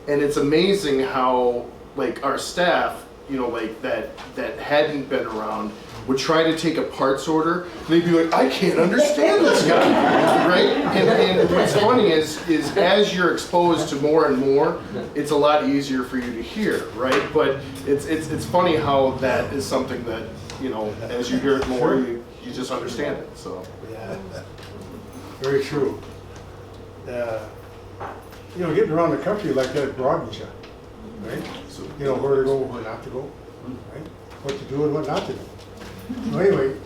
and it's amazing how like our staff, like that hadn't been around, would try to take a parts order, and they'd be like, I can't understand this guy, right? And what's funny is as you're exposed to more and more, it's a lot easier for you to hear, right? But it's funny how that is something that, as you hear it more, you just understand it, so.
Yeah, very true. you know, getting around the country like that broadens you, right?
So,
You know, where to go, where not to go, right? What to do and what not to do. So anyway,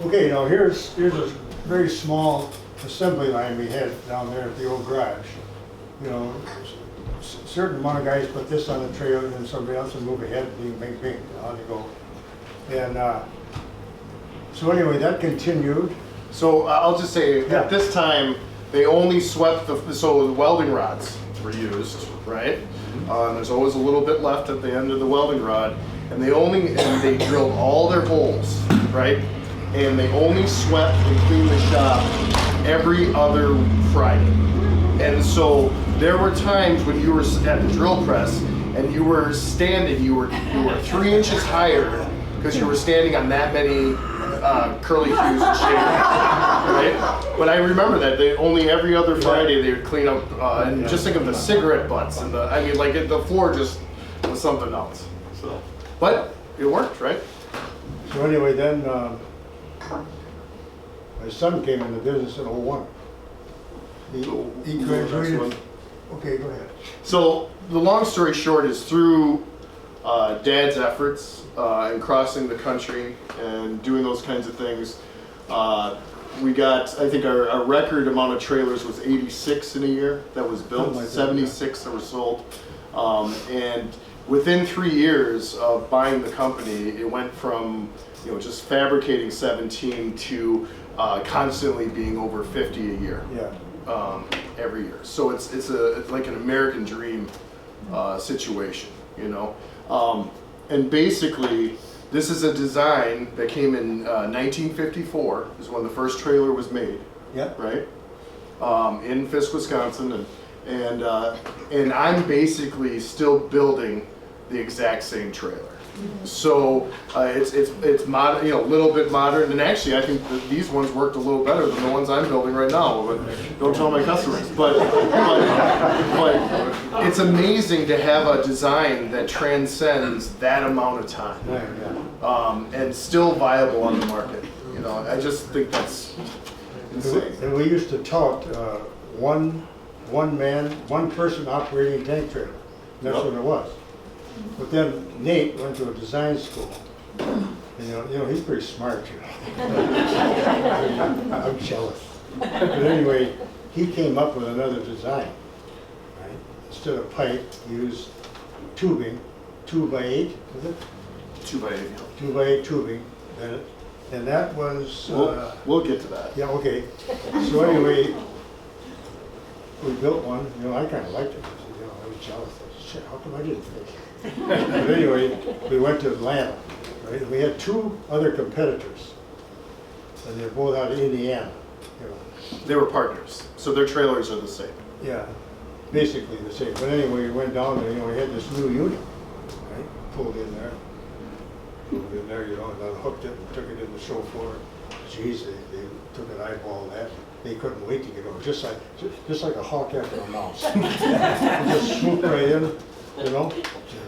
okay, now here's a very small assembly line we had down there at the old garage. You know, certain amount of guys put this on the trailer and then somebody else would move ahead, bing, bing, bing, on you go. And so anyway, that continued.
So I'll just say,
Yeah.
at this time, they only swept so the welding rods were used, right? And there's always a little bit left at the end of the welding rod, and they drilled all their holes, right? And they only swept and cleaned the shop every other Friday. And so there were times when you were at the drill press and you were standing, you were 3 inches higher because you were standing on that many curly cues and shapes, right? But I remember that they only every other Friday they would clean up, and just think of the cigarette butts and the floor just was something else. So, but it worked, right?
So anyway, then my son came into business in '01. He graduated. Okay, go ahead.
So the long story short is through Dad's efforts in crossing the country and doing those kinds of things, we got, I think our record amount of trailers was 86 in a year that was built, 76 that were sold. And within 3 years of buying the company, it went from just fabricating 17 to constantly being over 50 a year.
Yeah.
Every year. So it's like an American dream situation, and basically this is a design that came in 1954 is when the first trailer was made,
Yeah.
right? In Fisk, Wisconsin, and I'm basically still building the exact same trailer. So it's modern, a little bit modern, and actually I think that these ones worked a little better than the ones I'm building right now. But don't tell my customers. But it's amazing to have a design that transcends that amount of time, and still viable on the market. I just think that's insane.
And we used to tout one person operating tank trailer. That's
Yep.
what it was. But then Nate went to a design school. And, he's pretty smart, I'm jealous. But anyway, he came up with another design. Right? Instead of pipe, he used tubing, 2x8, is it?
2x8.
2x8 tubing. And that was.
We'll get to that.
Yeah, okay. So anyway, we built one. I kind of liked it. I was jealous. I said, shit, how come I didn't finish it? But anyway, we went to Atlanta, right? We had 2 other competitors, and they're both out of Indiana.
They were partners, so their trailers are the same.
Yeah, basically the same. But anyway, we went down there. We had this new unit, right? Pulled in there, and then hooked it and took it in the show floor. Geez, they took an eyeball of that. They couldn't wait to get over, just like a hawk after a mouse. They just swooped right in.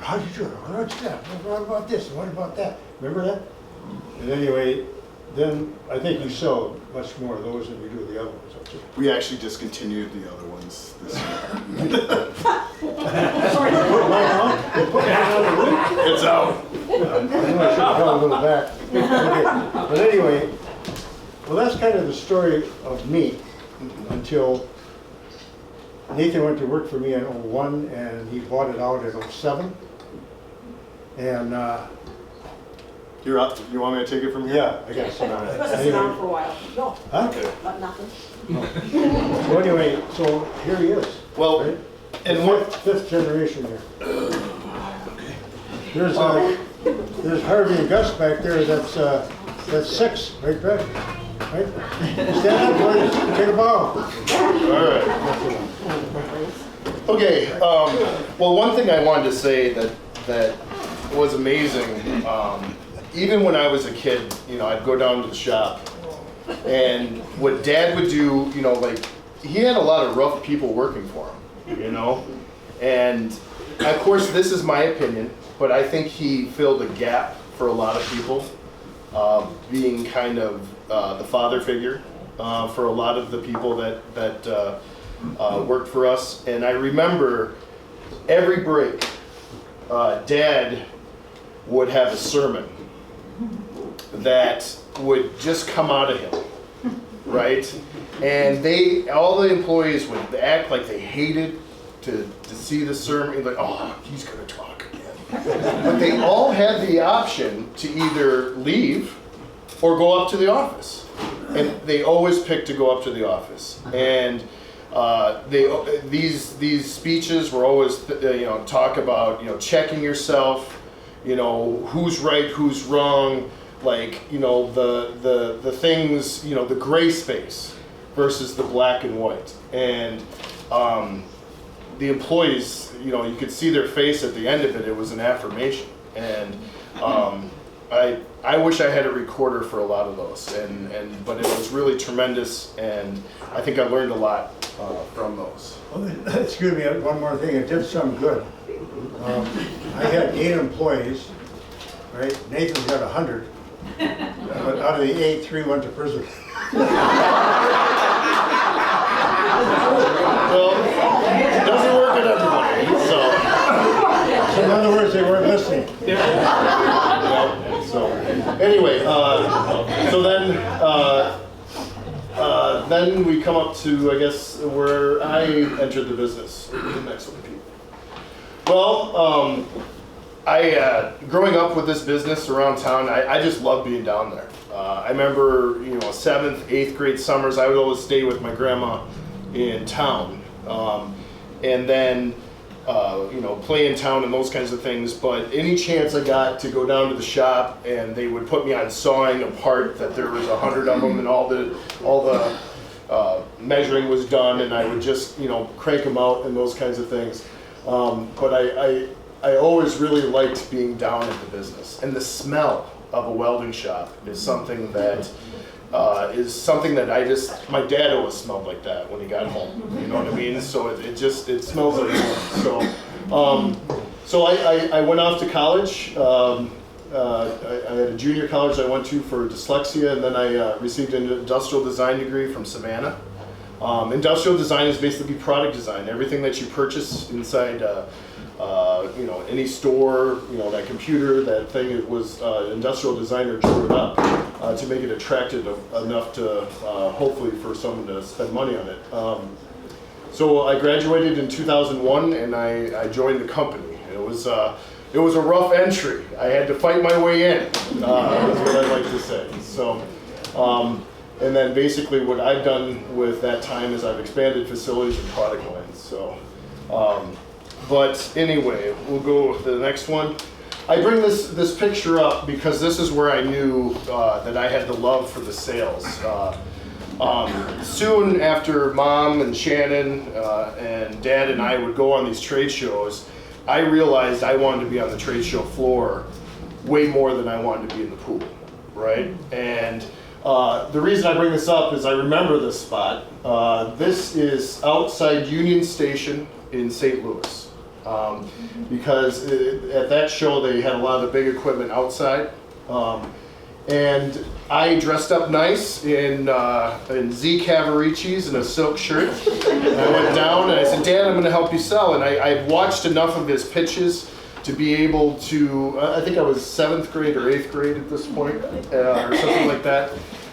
How did you do it? What's that? What about this? What about that? Remember that? And anyway, then I think you sell much more of those than you do the other ones, don't you?
We actually discontinued the other ones this year.
Put mine on? They put mine on the roof?
It's out.
I knew I should have held a little back. Okay. But anyway, well, that's kind of the story of me until Nathan went to work for me in '01, and he bought it out in '07. And
You're up. You want me to take it from here?
yeah, I guess.
Let's sit down for a while. No,
Huh?
not nothing.
So anyway, so here he is.
Well,
Right?
and what?
Fifth generation here. There's Harvey and Gus back there. That's 6, right, Brett? Right? Stand up, boys. Take a bow.
All right. Okay. Well, one thing I wanted to say that was amazing. Even when I was a kid, I'd go down to the shop, and what Dad would do, he had a lot of rough people working for him, and of course this is my opinion, but I think he filled a gap for a lot of people, being kind of the father figure for a lot of the people that worked for us, and I remember every break, Dad would have a sermon that would just come out of him, right? And all the employees would act like they hated to see the sermon, like, oh, he's gonna talk again. But they all had the option to either leave or go up to the office. And they always picked to go up to the office. And these speeches were always, talk about, checking yourself, who's right, who's wrong, like, the things, the gray space versus the black and white. And the employees, you could see their face at the end of it. It was an affirmation. And I wish I had a recorder for a lot of those, but it was really tremendous, and I think I learned a lot from those.
Well, excuse me, one more thing, it did some good. I had 8 employees, right? Nathan's got 100, but out of the 8, 3 went to prison.
Well, it doesn't work at everybody, so.
In other words, they weren't listening.
So anyway, then we come up to, I guess, where I entered the business. The next one, Pete. Well, growing up with this business around town, I just loved being down there. I remember, 7th, 8th grade summers, I would always stay with my grandma in town, and then play in town and those kinds of things. But any chance I got to go down to the shop, and they would put me on sawing a part that there was 100 of them, and all the measuring was done, and I would just crank them out and those kinds of things. But I always really liked being down at the business, and the smell of a welding shop is something that my dad always smelled like that when he got home. You know what I mean? So it smells like home. So I went off to college. I had a junior college I went to for dyslexia, and then I received an industrial design degree from Savannah. Industrial design is basically product design. Everything that you purchase inside any store, that computer, that thing, it was industrial designer drew it up to make it attractive enough to hopefully for someone to spend money on it. So I graduated in 2001, and I joined the company. It was a rough entry. I had to fight my way in, is what I'd like to say. So, and then basically what I've done with that time is I've expanded facilities and product lines. So, but anyway, we'll go to the next one. I bring this picture up because this is where I knew that I had the love for the sales. Soon after Mom and Shannon and Dad and I would go on these trade shows, I realized I wanted to be on the trade show floor way more than I wanted to be in the pool, right? And the reason I bring this up is I remember this spot. This is outside Union Station in St. Louis. Because at that show they had a lot of the big equipment outside. And I dressed up nice in Z Cavariccis and a silk shirt. And I went down and I said, Dad, I'm going to help you sell. And I watched enough of his pitches to be able to, I think I was 7th grade or 8th grade at this point, or something like that.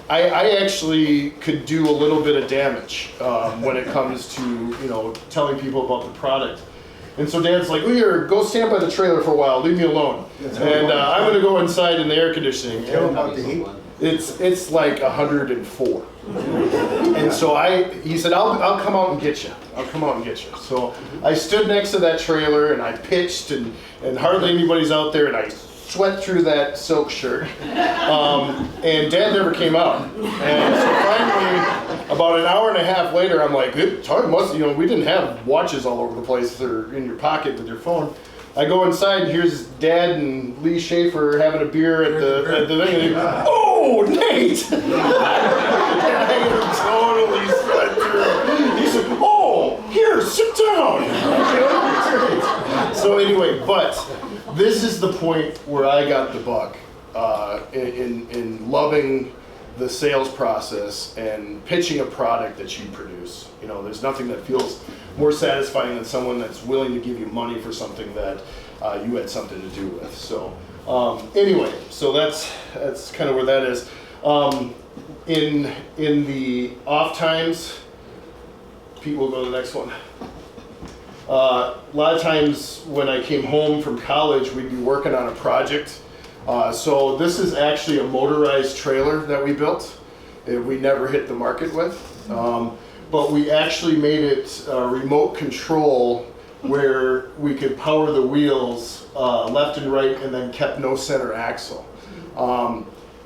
I actually could do a little bit of damage when it comes to, telling people about the product. And so Dad's like, well, here, go stand by the trailer for a while, leave me alone. And I'm going to go inside in the air conditioning.
Tell them about the heat.
It's like 104. And so he said, I'll come out and get you. I'll come out and get you. So I stood next to that trailer and I pitched and hardly anybody's out there, and I sweat through that silk shirt. And Dad never came out. And so finally, about an hour and a half later, I'm like, it must, we didn't have watches all over the place or in your pocket with your phone. I go inside and here's Dad and Lee Schaefer having a beer at the thing, and he goes, oh, Nate! And I totally sweat through. He said, oh, here, sit down. So anyway, but this is the point where I got the bug in loving the sales process and pitching a product that you produce. You know, there's nothing that feels more satisfying than someone that's willing to give you money for something that you had something to do with. So anyway, so that's kind of where that is. In the off times, Pete will go to the next one. A lot of times when I came home from college, we'd be working on a project. So this is actually a motorized trailer that we built. We never hit the market with. But we actually made it remote control where we could power the wheels left and right and then kept no center axle.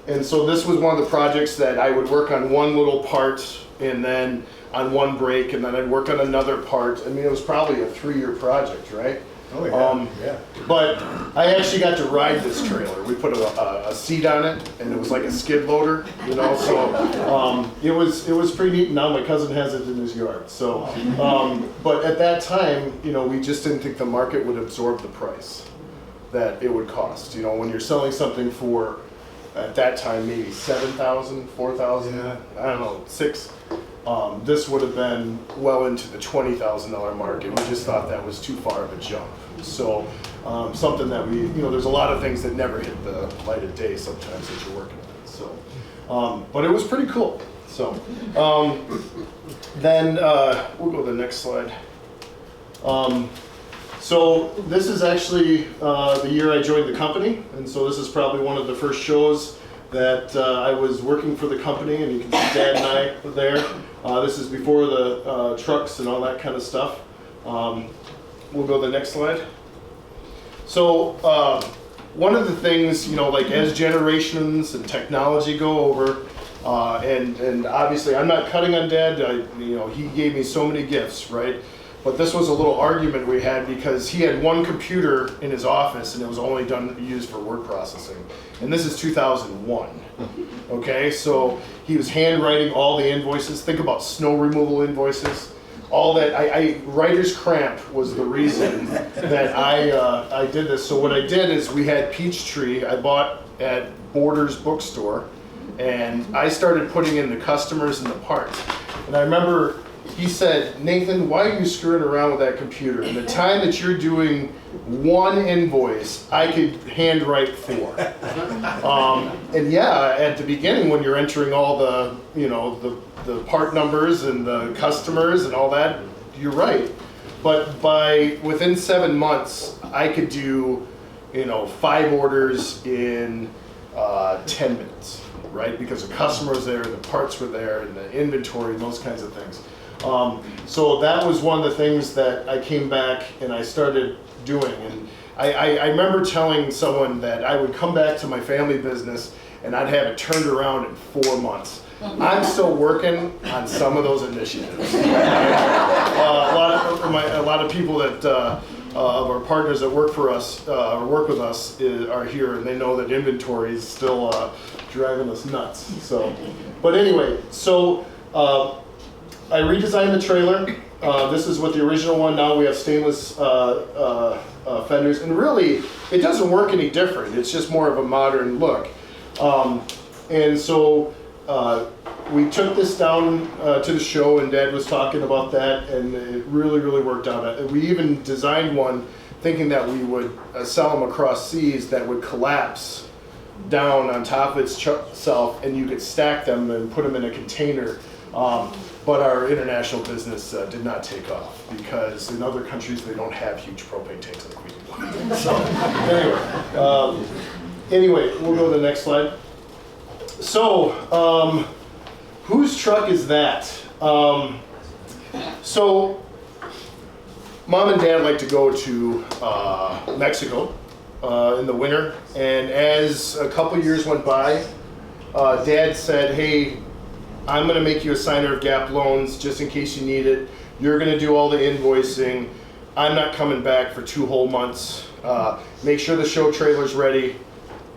And so this was one of the projects that I would work on one little part and then on one break and then I'd work on another part. I mean, it was probably a 3-year project, right?
Oh, yeah. Yeah.
But I actually got to ride this trailer. We put a seat on it, and it was like a skid loader, you know. So it was pretty neat. Now my cousin has it in his yard. So, but at that time, you know, we just didn't think the market would absorb the price that it would cost. You know, when you're selling something for, at that time, maybe $7,000, $4,000,
Yeah.
I don't know, $6,000. This would have been well into the $20,000 mark, and we just thought that was too far of a jump. So something that we, you know, there's a lot of things that never hit the light of day sometimes that you're working on. So, but it was pretty cool. So then we'll go to the next slide. So this is actually the year I joined the company, and so this is probably one of the first shows that I was working for the company, and you can see Dad and I were there. This is before the trucks and all that kind of stuff. We'll go to the next slide. So one of the things, you know, like as generations and technology go over, and obviously I'm not cutting on Dad, you know, he gave me so many gifts, right? But this was a little argument we had because he had one computer in his office and it was only used for word processing. And this is 2001. Okay, so he was handwriting all the invoices. Think about snow removal invoices. All that, writer's cramp was the reason that I did this. So what I did is we had Peachtree, I bought at Borders bookstore, and I started putting in the customers and the parts. And I remember he said, "Nathan, why are you screwing around with that computer? In the time that you're doing one invoice, I could handwrite 4. And yeah, at the beginning when you're entering all the, you know, the part numbers and the customers and all that, you're right. But within 7 months, I could do, you know, 5 orders in 10 minutes, right? Because the customer was there, the parts were there, and the inventory and those kinds of things. So that was one of the things that I came back and I started doing. And I remember telling someone that I would come back to my family business and I'd have it turned around in 4 months. I'm still working on some of those initiatives. A lot of people that of our partners that work for us or work with us are here, and they know that inventory is still driving us nuts. So, but anyway, so. I redesigned the trailer. This is with the original one. Now we have stainless fenders, and really, it doesn't work any different. It's just more of a modern look. And so we took this down to the show, and Dad was talking about that, and it really, really worked out. We even designed one thinking that we would sell them across seas that would collapse down on top of itself, and you could stack them and put them in a container. But our international business did not take off because in other countries they don't have huge propane tanks like we do. So anyway, we'll go to the next slide. So whose truck is that? So Mom and Dad like to go to Mexico in the winter, and as a couple years went by, Dad said, "Hey, I'm going to make you a signer of GAP loans just in case you need it. You're going to do all the invoicing. I'm not coming back for 2 whole months. Make sure the show trailer's ready,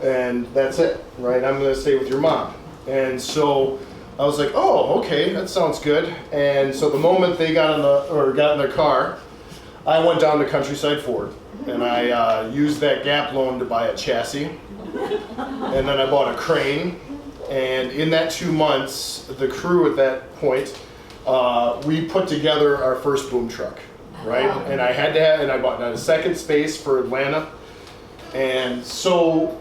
and that's it, right? I'm going to stay with your mom." And so I was like, "Oh, okay, that sounds good." And so the moment they got in their car, I went down to Countryside Ford, and I used that GAP loan to buy a chassis, and then I bought a crane. And in that 2 months, the crew at that point, we put together our first boom truck, right? And I had to have, and I bought a second space for Atlanta. And so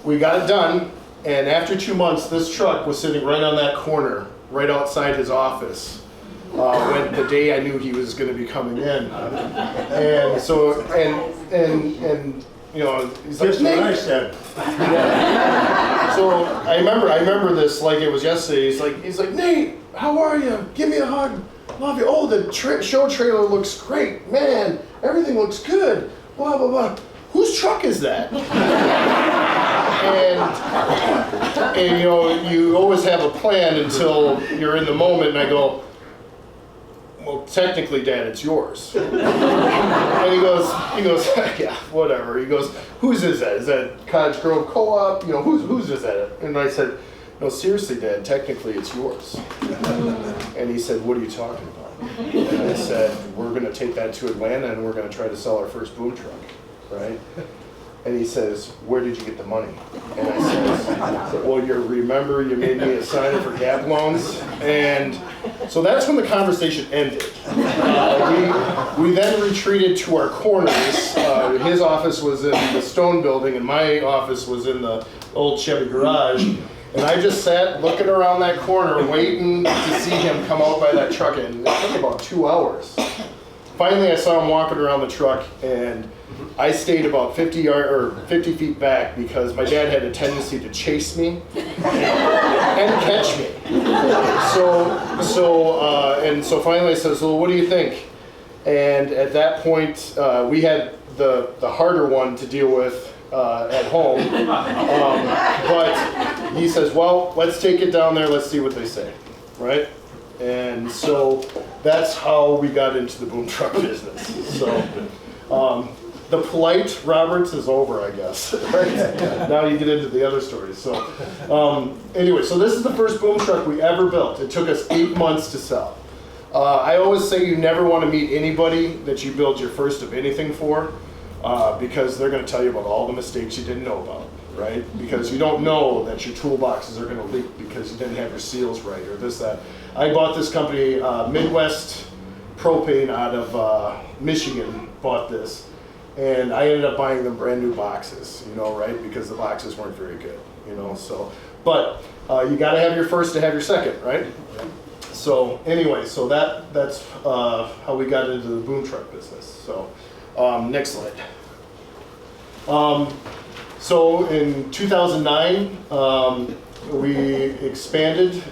we got it done. And after 2 months, this truck was sitting right on that corner, right outside his office. When the day I knew he was going to be coming in, and so and you know, he's like,
Just what I
"Nate."
said.
So I remember this like it was yesterday. He's like, Nate, how are you? Give me a hug. Love you. Oh, the show trailer looks great, man. Everything looks good. Blah blah blah. Whose truck is that? and you know, you always have a plan until you're in the moment. And I go, well, technically, Dad, it's yours. And he goes, yeah, whatever. He goes, whose is that? Is that Cottage Grove Co-op? You know, whose is that? And I said, no, seriously, Dad, technically it's yours. And he said, what are you talking about? And I said, we're going to take that to Atlanta and we're going to try to sell our first boom truck, right? And he says, where did you get the money? And I said, well, remember you made me a signer for Gap loans? And so that's when the conversation ended. We then retreated to our corners. His office was in the Stone Building and my office was in the old Chevy garage. And I just sat looking around that corner waiting to see him come out by that truck, and it took about 2 hours. Finally, I saw him walking around the truck, and I stayed about 50 feet back because my dad had a tendency to chase me and catch me. So finally I says, well, what do you think? And at that point, we had the harder one to deal with at home. But he says, well, let's take it down there, let's see what they say, right? And so that's how we got into the boom truck business. So the polite Roberts is over, I guess. Right? Now you get into the other stories. So anyway, so this is the first boom truck we ever built. It took us 8 months to sell. I always say you never want to meet anybody that you build your first of anything for, because they're going to tell you about all the mistakes you didn't know about, right? Because you don't know that your toolboxes are going to leak because you didn't have your seals right or this, that. I bought this company, Midwest Propane out of Michigan, bought this. And I ended up buying them brand new boxes, you know, right? Because the boxes weren't very good, you know, so. But you got to have your first to have your second, right? So anyway, so that's how we got into the boom truck business. So next slide. So in 2009, we expanded.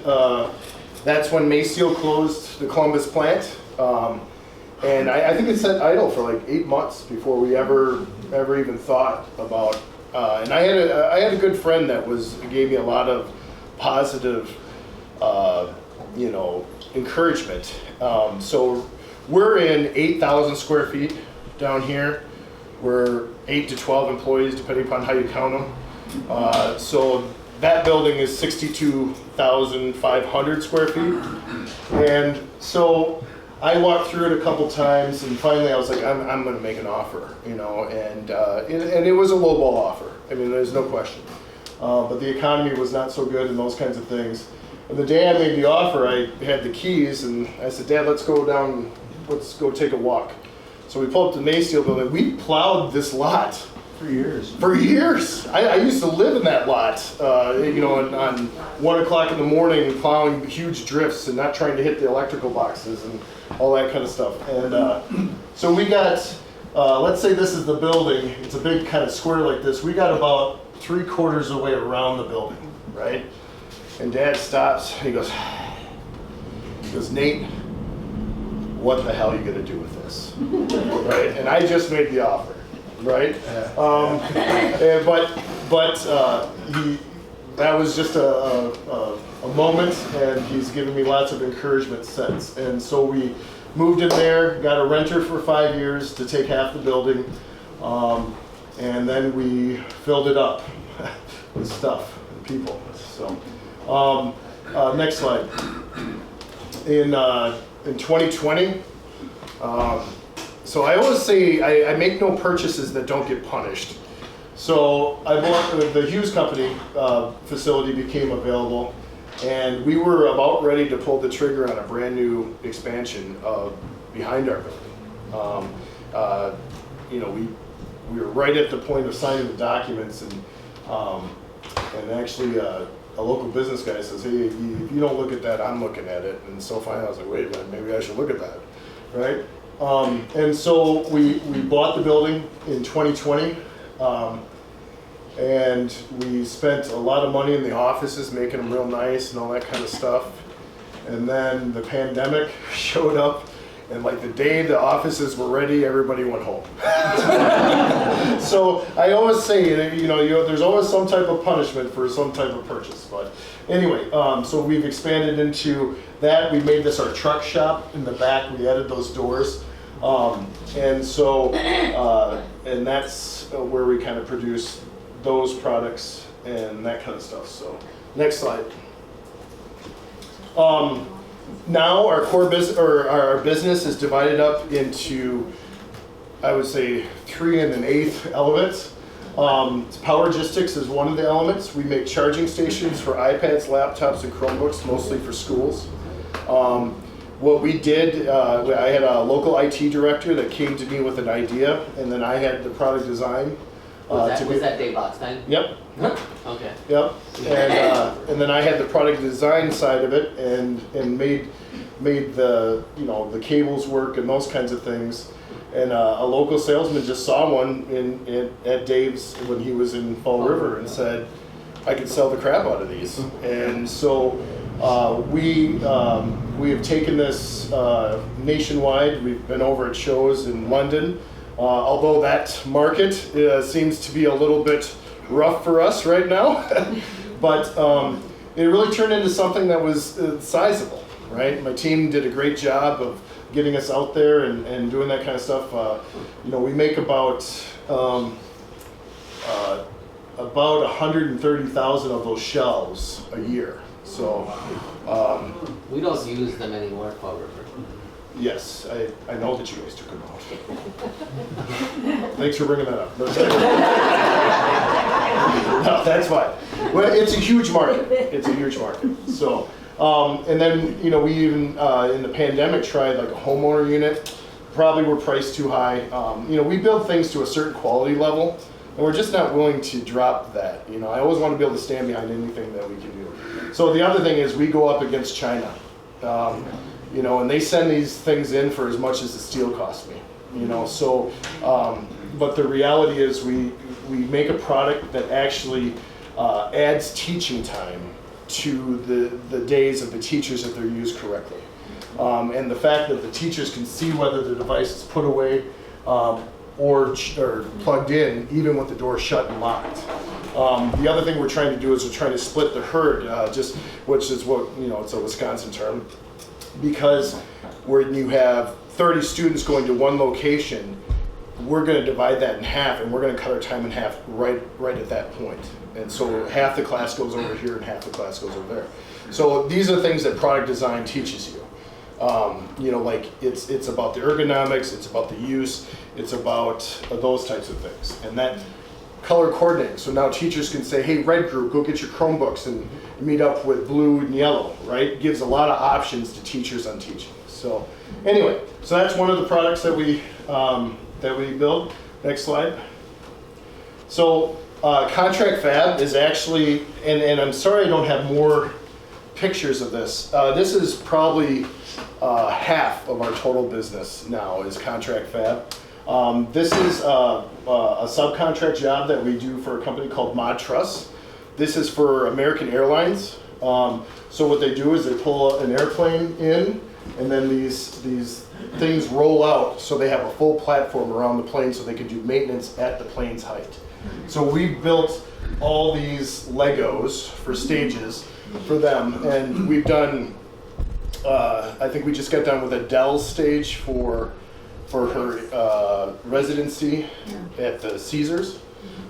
That's when Maceo closed the Columbus plant. And I think it sat idle for like 8 months before we ever even thought about. And I had a good friend that gave me a lot of positive, you know, encouragement. So we're in 8,000 square feet down here. We're 8 to 12 employees, depending upon how you count them. So that building is 62,500 square feet. And so I walked through it a couple times, and finally I was like, I'm going to make an offer, you know, and it was a lowball offer. I mean, there's no question. But the economy was not so good and those kinds of things. And the day I made the offer, I had the keys, and I said, Dad, let's go down, let's go take a walk. So we pulled up to the Maceo building. We plowed this lot.
For years.
For years. I used to live in that lot, you know, on 1 o'clock in the morning, plowing huge drifts and not trying to hit the electrical boxes and all that kind of stuff. And so we got, let's say this is the building. It's a big kind of square like this. We got about 3/4 of the way around the building, right? And Dad stops. He goes, Nate, what the hell are you going to do with this? Right? And I just made the offer. Right, that was just a moment, and he's given me lots of encouragement since. And so we moved in there, got a renter for 5 years to take half the building, and then we filled it up with stuff and people. So, next slide. In 2020. So I always say I make no purchases that don't get punished. So I bought the Hughes Company facility became available, and we were about ready to pull the trigger on a brand new expansion behind our building. You know, we were right at the point of signing the documents, and actually a local business guy says, hey, if you don't look at that, I'm looking at it. And so finally I was like, wait a minute, maybe I should look at that, right? And so we bought the building in 2020. And we spent a lot of money in the offices, making them real nice and all that kind of stuff. And then the pandemic showed up, and like the day the offices were ready, everybody went home. So I always say, there's always some type of punishment for some type of purchase. But anyway, so we've expanded into that. We made this our truck shop in the back. We added those doors. And so, and that's where we kind of produce those products and that kind of stuff. So, next slide. Now our core business, or our business, is divided up into, I would say, 3 1/8 elements. Powergistics is one of the elements. We make charging stations for iPads, laptops, and Chromebooks, mostly for schools. What we did, I had a local IT director that came to me with an idea, and then I had the product design.
Was that Dave Lockstein?
Yep.
Okay.
Yep. And then I had the product design side of it, and made the the cables work and those kinds of things. And a local salesman just saw one at Dave's when he was in Fall River and said, I could sell the crap out of these. And so we have taken this nationwide. We've been over at shows in London. Although that market seems to be a little bit rough for us right now, but it really turned into something that was sizable, right? My team did a great job of getting us out there and doing that kind of stuff. We make about 130,000 of those shelves a year. So
we don't use them anymore, Fall River.
yes, I know that you guys took them out. Thanks for bringing that up. No, that's fine. Well, it's a huge market. It's a huge market. So, and then we even in the pandemic tried like a homeowner unit. Probably were priced too high. We build things to a certain quality level, and we're just not willing to drop that. I always want to be able to stand behind anything that we can do. So the other thing is we go up against China. And they send these things in for as much as the steel cost me. So, but the reality is we make a product that actually adds teaching time to the days of the teachers if they're used correctly. And the fact that the teachers can see whether the device is put away or plugged in, even with the door shut and locked. The other thing we're trying to do is we're trying to split the herd, which is what, it's a Wisconsin term, because when you have 30 students going to one location, we're going to divide that in half, and we're going to cut our time in half right at that point. And so half the class goes over here and half the class goes over there. So these are things that product design teaches you. Like it's about the ergonomics, it's about the use, it's about those types of things. And that color coordinating. So now teachers can say, hey, red group, go get your Chromebooks and meet up with blue and yellow, right? Gives a lot of options to teachers on teaching. So anyway, so that's one of the products that we build. Next slide. So Contract Fab is actually, and I'm sorry I don't have more pictures of this. This is probably half of our total business now is Contract Fab. This is a subcontract job that we do for a company called Mod Truss. This is for American Airlines. So what they do is they pull an airplane in, and then these things roll out, so they have a full platform around the plane so they can do maintenance at the plane's height. So we built all these Legos for stages for them, and we've done, I think we just got done with a Dell stage for her residency at the Caesars.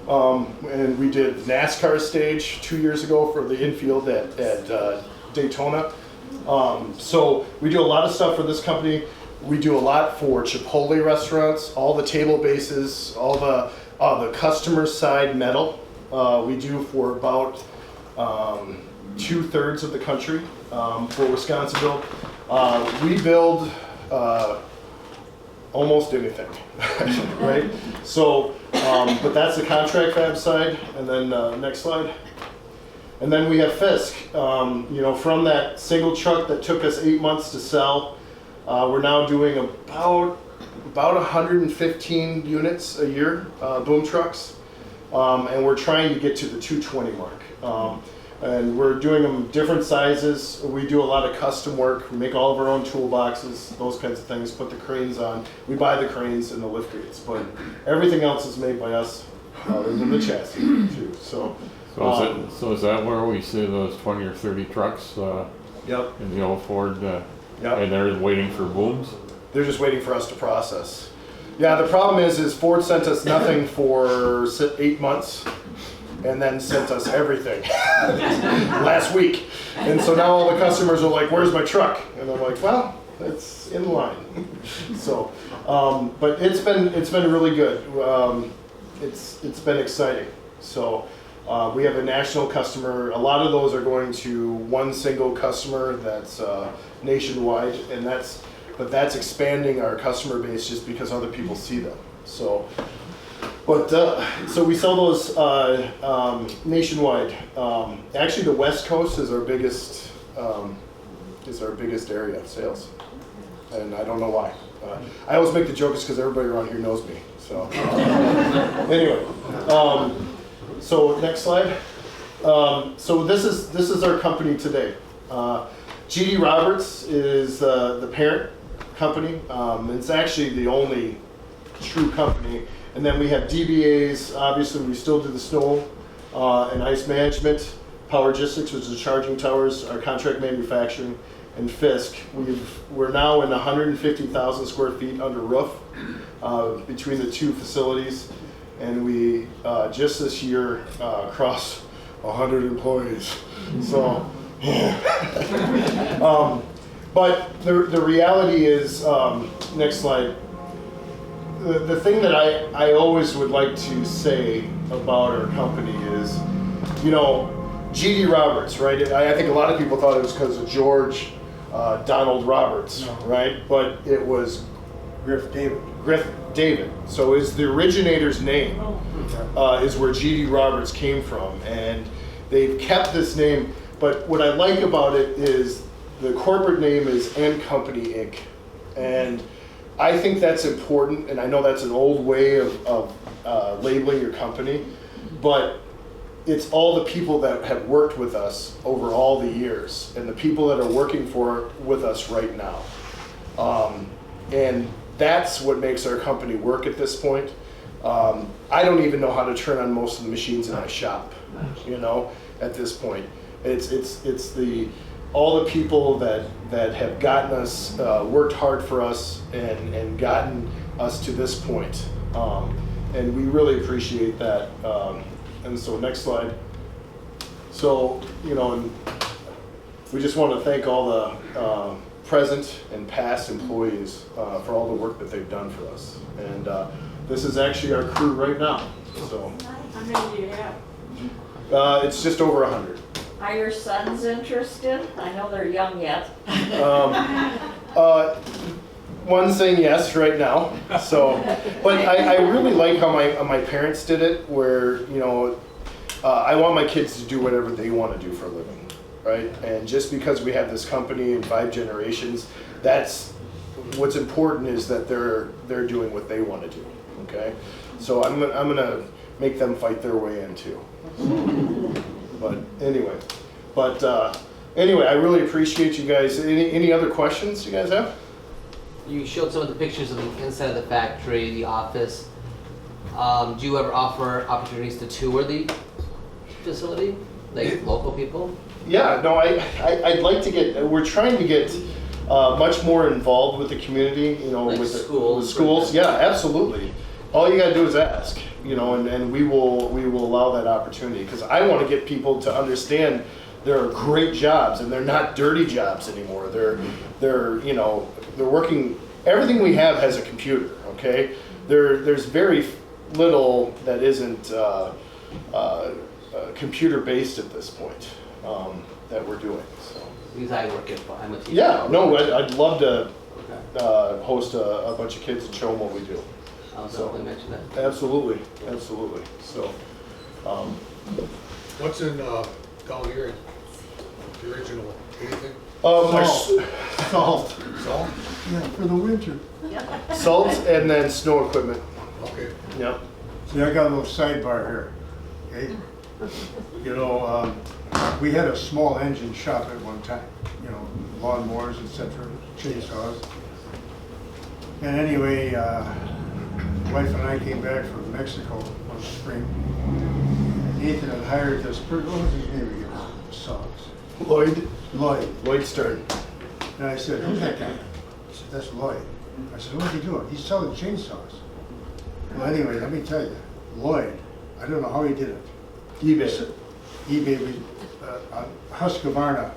And we did NASCAR stage 2 years ago for the infield at Daytona. So we do a lot of stuff for this company. We do a lot for Chipotle restaurants, all the table bases, all The customer side metal, we do for about 2/3 of the country for Wisconsinville. We build almost anything, right? So, but that's the contract fab side. And then next slide. And then we have Fisk. You know, from that single truck that took us 8 months to sell, we're now doing about 115 units a year, boom trucks, and we're trying to get to the 220 mark. And we're doing them different sizes. We do a lot of custom work. We make all of our own toolboxes, those kinds of things, put the cranes on. We buy the cranes and the lift gates, but everything else is made by us, other than the chassis too. So
is that where we see those 20 or 30 trucks
yep.
in the old Ford,
Yep.
and they're waiting for booms?
They're just waiting for us to process. Yeah, the problem is Ford sent us nothing for 8 months, and then sent us everything last week. And so now all the customers are like, "Where's my truck?" And I'm like, "Well, it's in line." So, but it's been really good. It's been exciting. So. We have a national customer. A lot of those are going to one single customer that's nationwide, and that's expanding our customer base just because other people see them. So, but so we sell those nationwide. Actually, the West Coast is our biggest area of sales, and I don't know why. I always make the joke it's because everybody around here knows me. So anyway. So next slide. So this is our company today. GD Roberts is the parent company. It's actually the only true company. And then we have DBAs. Obviously, we still do the snow and ice management. Powergistics, which is the charging towers, our contract manufacturing, and Fisk. We're now in 150,000 square feet under roof between the two facilities. And we just this year crossed 100 employees. So, yeah. But the reality is, next slide. The thing that I always would like to say about our company is, you know, GD Roberts, right? I think a lot of people thought it was because of George Donald Roberts, no. Right? But it was Griff David. So is the originator's name is where GD Roberts came from, and they've kept this name. But what I like about it is the corporate name is N Company Inc. And I think that's important, and I know that's an old way of labeling your company, but it's all the people that have worked with us over all the years, and the people that are working with us right now. And that's what makes our company work at this point. I don't even know how to turn on most of the machines in my shop, you know, at this point. It's all the people that have gotten us, worked hard for us and gotten us to this point. And we really appreciate that. And so next slide. So, you know, and we just want to thank all the present and past employees for all the work that they've done for us. And this is actually our crew right now. So
How many do you have?
it's just over 100.
Are your sons interested? I know they're young yet.
One saying yes right now. So, but I really like how my parents did it, where, you know, I want my kids to do whatever they want to do for a living, right? And just because we have this company in 5 generations, that's what's important, is that they're doing what they want to do. Okay, so I'm gonna make them fight their way in too. But anyway, I really appreciate you guys. Any other questions you guys have?
You showed some of the pictures of the inside of the factory, the office. Do you ever offer opportunities to tour the facility, like local people?
Yeah, no, I'd like to get. We're trying to get much more involved with the community. You know,
Like
with
schools.
The schools. Yeah, absolutely. All you gotta do is ask. You know, and we will allow that opportunity, because I want to get people to understand there are great jobs, and they're not dirty jobs anymore. They're you know, they're working. Everything we have has a computer. Okay, there's very little that isn't computer-based at this point that we're doing, so.
Because I work at, I'm a teacher.
Yeah, no, I'd love to
Okay.
host a bunch of kids and show them what we do.
I'll
So-
definitely mention that.
Absolutely, absolutely, so.
What's in down here? The original, anything?
Salt.
Salt?
Yeah, for the winter.
Salt and then snow equipment,
Okay.
yep.
See, I got a little sidebar here, okay? You know, we had a small engine shop at one time, you know, lawnmowers, et cetera, chainsaws. And anyway, wife and I came back from Mexico one spring. And Nathan had hired this person, what was his name again? Songs. Lloyd
Stern.
And I said, who's that guy? He said, that's Lloyd. I said, what's he doing? He's selling chainsaws. Well, anyway, let me tell you, Lloyd, I don't know how he did it.
eBay.
eBay, Husqvarna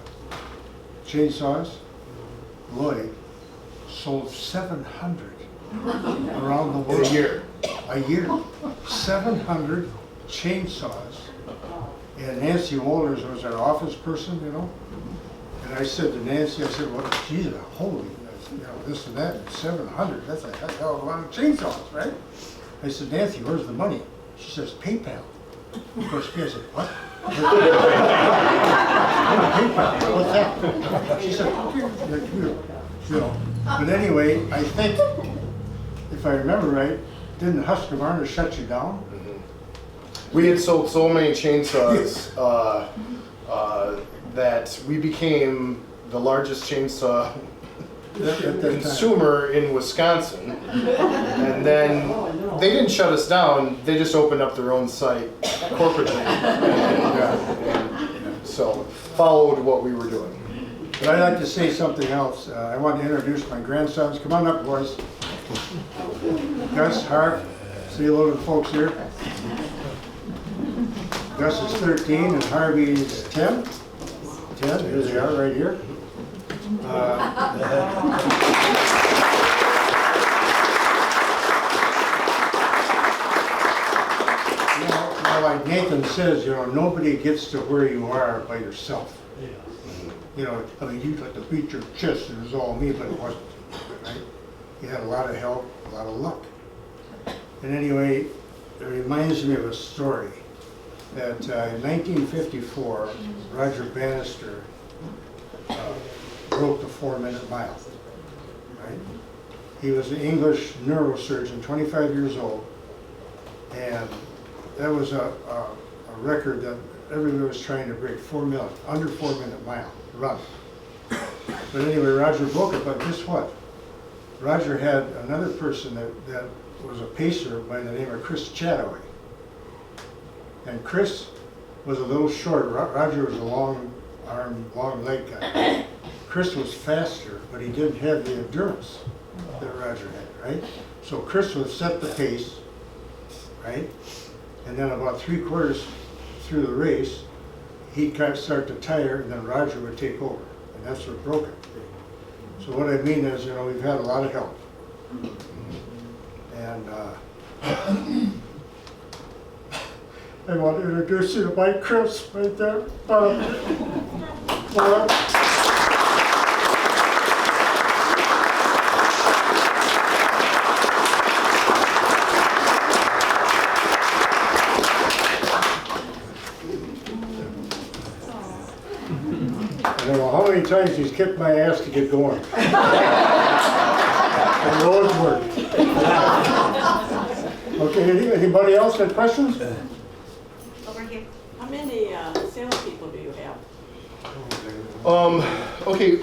chainsaws, Lloyd sold 700 around the world.
In a year.
A year. 700 chainsaws. And Nancy Wolders was our office person, you know. And I said to Nancy, I said, well, geez, holy, you know, this and that, and 700, that's a hell of a lot of chainsaws, right? I said, Nancy, where's the money? She says, PayPal. Of course, I said, what? PayPal, what's that? She said, you know. But anyway, I think, if I remember right, didn't Husqvarna shut you down?
We had sold so many chainsaws that we became the largest chainsaw consumer in Wisconsin. And then they didn't shut us down, they just opened up their own site corporately. And so followed what we were doing.
But I'd like to say something else. I want to introduce my grandsons. Come on up, boys. Gus, Harv, say hello to the folks here. Gus is 13 and Harvey is 10. 10, here they are, right here. Now, like Nathan says, you know, nobody gets to where you are by yourself. You know, I mean, you'd like to beat your chest and it was all me, but it wasn't, right? You had a lot of help, a lot of luck. And anyway, it reminds me of a story that in 1954, Roger Bannister broke the 4-minute mile, right? He was an English neurosurgeon, 25 years old, and that was a record that everybody was trying to break, 4 minutes, under 4-minute mile run. But anyway, Roger broke it, but guess what? Roger had another person that was a pacer by the name of Chris Chataway. And Chris was a little short. Roger was a long arm, long leg guy. Chris was faster, but he didn't have the endurance that Roger had, right? So Chris would set the pace, right? And then about 3/4 through the race, he'd kind of start to tire, and then Roger would take over. And that's what broke it. So what I mean is, you know, we've had a lot of help. And I want to introduce you to Mike Chris right there. I don't know how many times he's kicked my ass to get going. And those work. Okay, anybody else have questions?
Over here.
How many salespeople do you have?
Okay,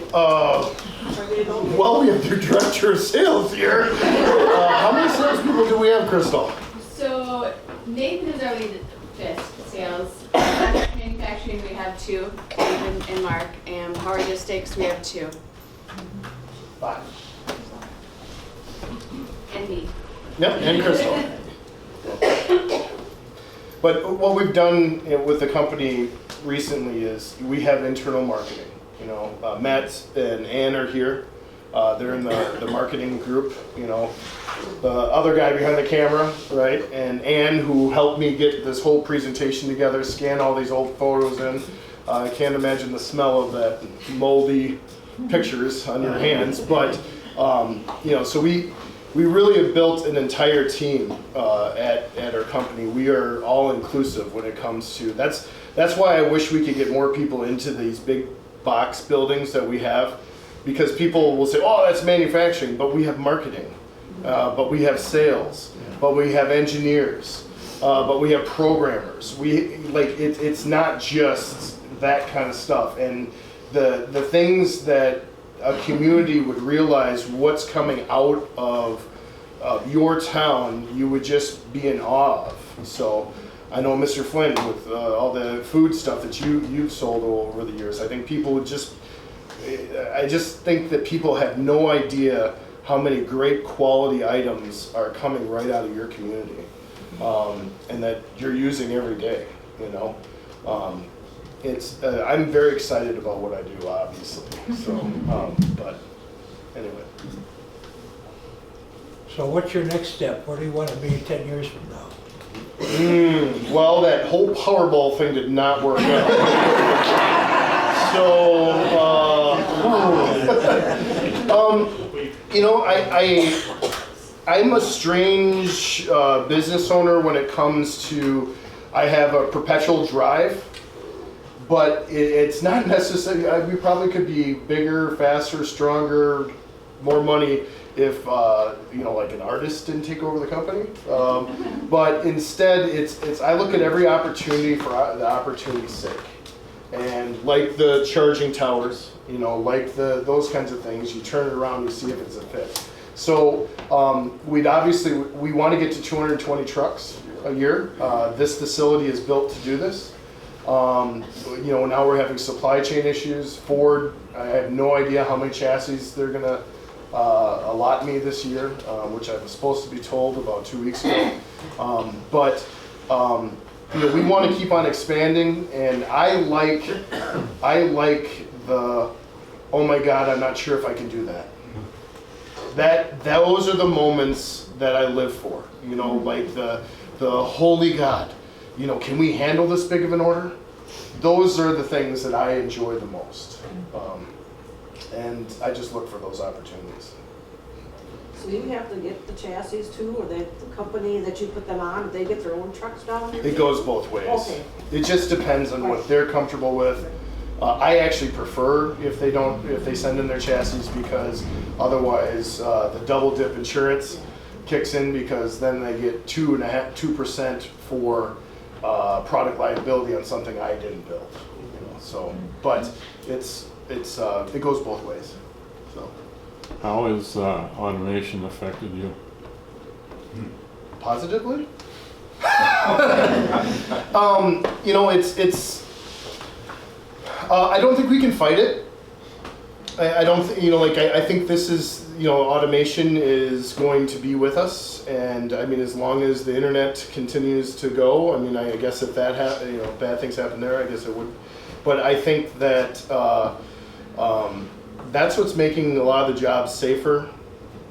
well, we have the director of sales here. How many salespeople do we have, Crystal?
So Nathan is our lead at FISC sales. Manufacturing, we have 2, David and Mark, and Power Logistics, we have 2.
5.
And me.
Yep, and Crystal. But what we've done with the company recently is we have internal marketing. You know, Matt and Ann are here. They're in the marketing group, you know. The other guy behind the camera, right? And Ann, who helped me get this whole presentation together, scan all these old photos in. I can't imagine the smell of that moldy pictures on your hands, but you know, so we really have built an entire team at our company. We are all inclusive when it comes to that's why I wish we could get more people into these big box buildings that we have, because people will say, oh, that's manufacturing, but we have marketing, but we have sales, but we have engineers, but we have programmers. It's not just that kind of stuff, and the things that a community would realize what's coming out of your town, you would just be in awe of. So I know Mr. Flynn, with all the food stuff that you've sold over the years, I think people would I just think that people have no idea how many great quality items are coming right out of your community, and that you're using every day, you know. I'm very excited about what I do, obviously. So, but anyway.
So what's your next step? Where do you want to be 10 years from now?
Well, that whole Powerball thing did not work out. So, you know, I'm a strange business owner when it comes to, I have a perpetual drive. But it's not necessary. We probably could be bigger, faster, stronger, more money if you know, like an artist didn't take over the company. But instead, it's I look at every opportunity for the opportunity's sake, and like the charging towers, you know, like those kinds of things. You turn it around, you see if it's a fit. So we want to get to 220 trucks a year. This facility is built to do this. You know, now we're having supply chain issues. Ford, I have no idea how many chassis they're gonna allot me this year, which I was supposed to be told about 2 weeks ago. But you know, we want to keep on expanding, and I like the, oh my God, I'm not sure if I can do that. Those are the moments that I live for. You know, like the holy God. You know, can we handle this big of an order? Those are the things that I enjoy the most. And I just look for those opportunities.
So you have to get the chassis too, or the company that you put them on, do they get their own trucks down there?
It goes both ways.
Okay.
It just depends on what they're comfortable with. I actually prefer if they send in their chassis, because otherwise the double dip insurance kicks in, because then they get 2% for product liability on something I didn't build, you know. So, but it goes both ways. So,
how has automation affected you?
Positively? You know, I don't think we can fight it. I don't think, you know, like I think this is, you know, automation is going to be with us, and I mean, as long as the internet continues to go, I mean, I guess if that you know, bad things happen there, I guess it would. But I think that that's what's making a lot of the jobs safer,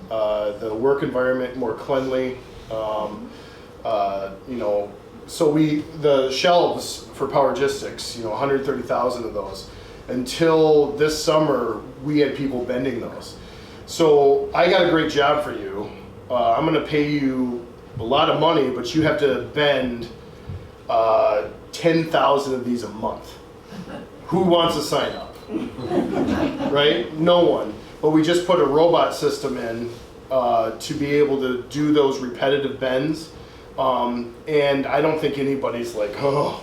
the work environment more cleanly. You know, so the shelves for Powergistics, you know, 130,000 of those. Until this summer, we had people bending those. So I got a great job for you. I'm going to pay you a lot of money, but you have to bend 10,000 of these a month. Who wants to sign up? Right? No one. But we just put a robot system in to be able to do those repetitive bends. And I don't think anybody's like, oh,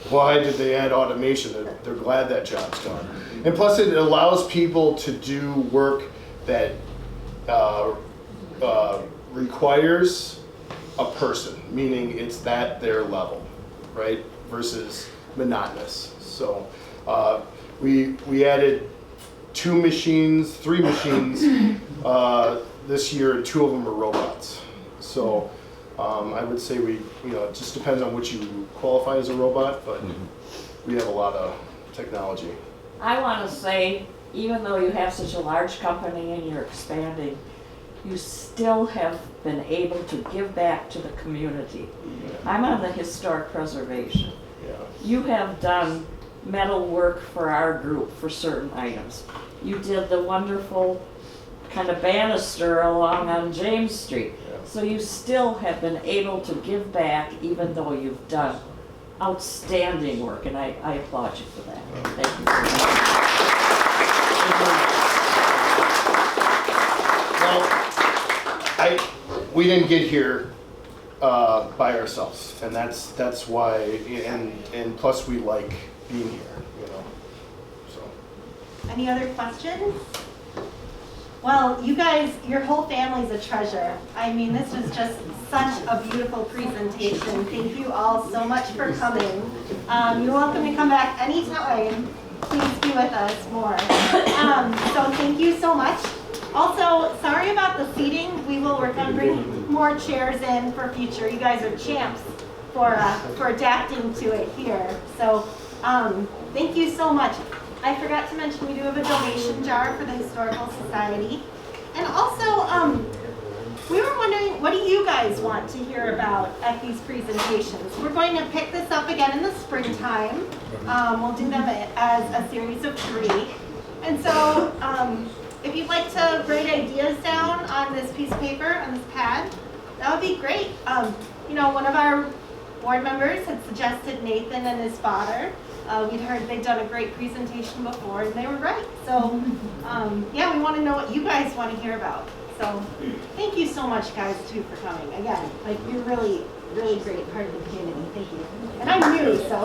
why did they add automation? They're glad that job's done. And plus it allows people to do work that requires a person, meaning it's their level, right? Versus monotonous. So we added 3 machines this year, and 2 of them are robots. So I would say you know, it just depends on which you qualify as a robot, but we have a lot of technology.
I want to say
even though you have such a large company and you're expanding, you still have been able to give back to the community. I'm on the historic preservation.
Yeah.
You have done metal work for our group for certain items. You did the wonderful kind of banister along on James Street. So you still have been able to give back even though you've done outstanding work, and I applaud you for that. Thank you very much.
Well, we didn't get here by ourselves, and that's why, and plus we like being here, you know, so.
Any other questions? Well, you guys, your whole family's a treasure. I mean, this was just such a beautiful presentation. Thank you all so much for coming. You're welcome to come back anytime. Please be with us more. So thank you so much. Also, sorry about the seating. We will work on bringing more chairs in for future. You guys are champs for adapting to it here. So thank you so much. I forgot to mention we do have a donation jar for the Historical Society. And also, we were wondering, what do you guys want to hear about at these presentations? We're going to pick this up again in the springtime. We'll do them as a series of 3. And so, if you'd like to write ideas down on this piece of paper, on this pad, that would be great. You know, one of our board members had suggested Nathan and his father. We'd heard they'd done a great presentation before, and they were right. So, yeah, we want to know what you guys want to hear about. So, thank you so much, guys, too, for coming. Again, like, you're really, really great part of the community. Thank you. And I'm new, so.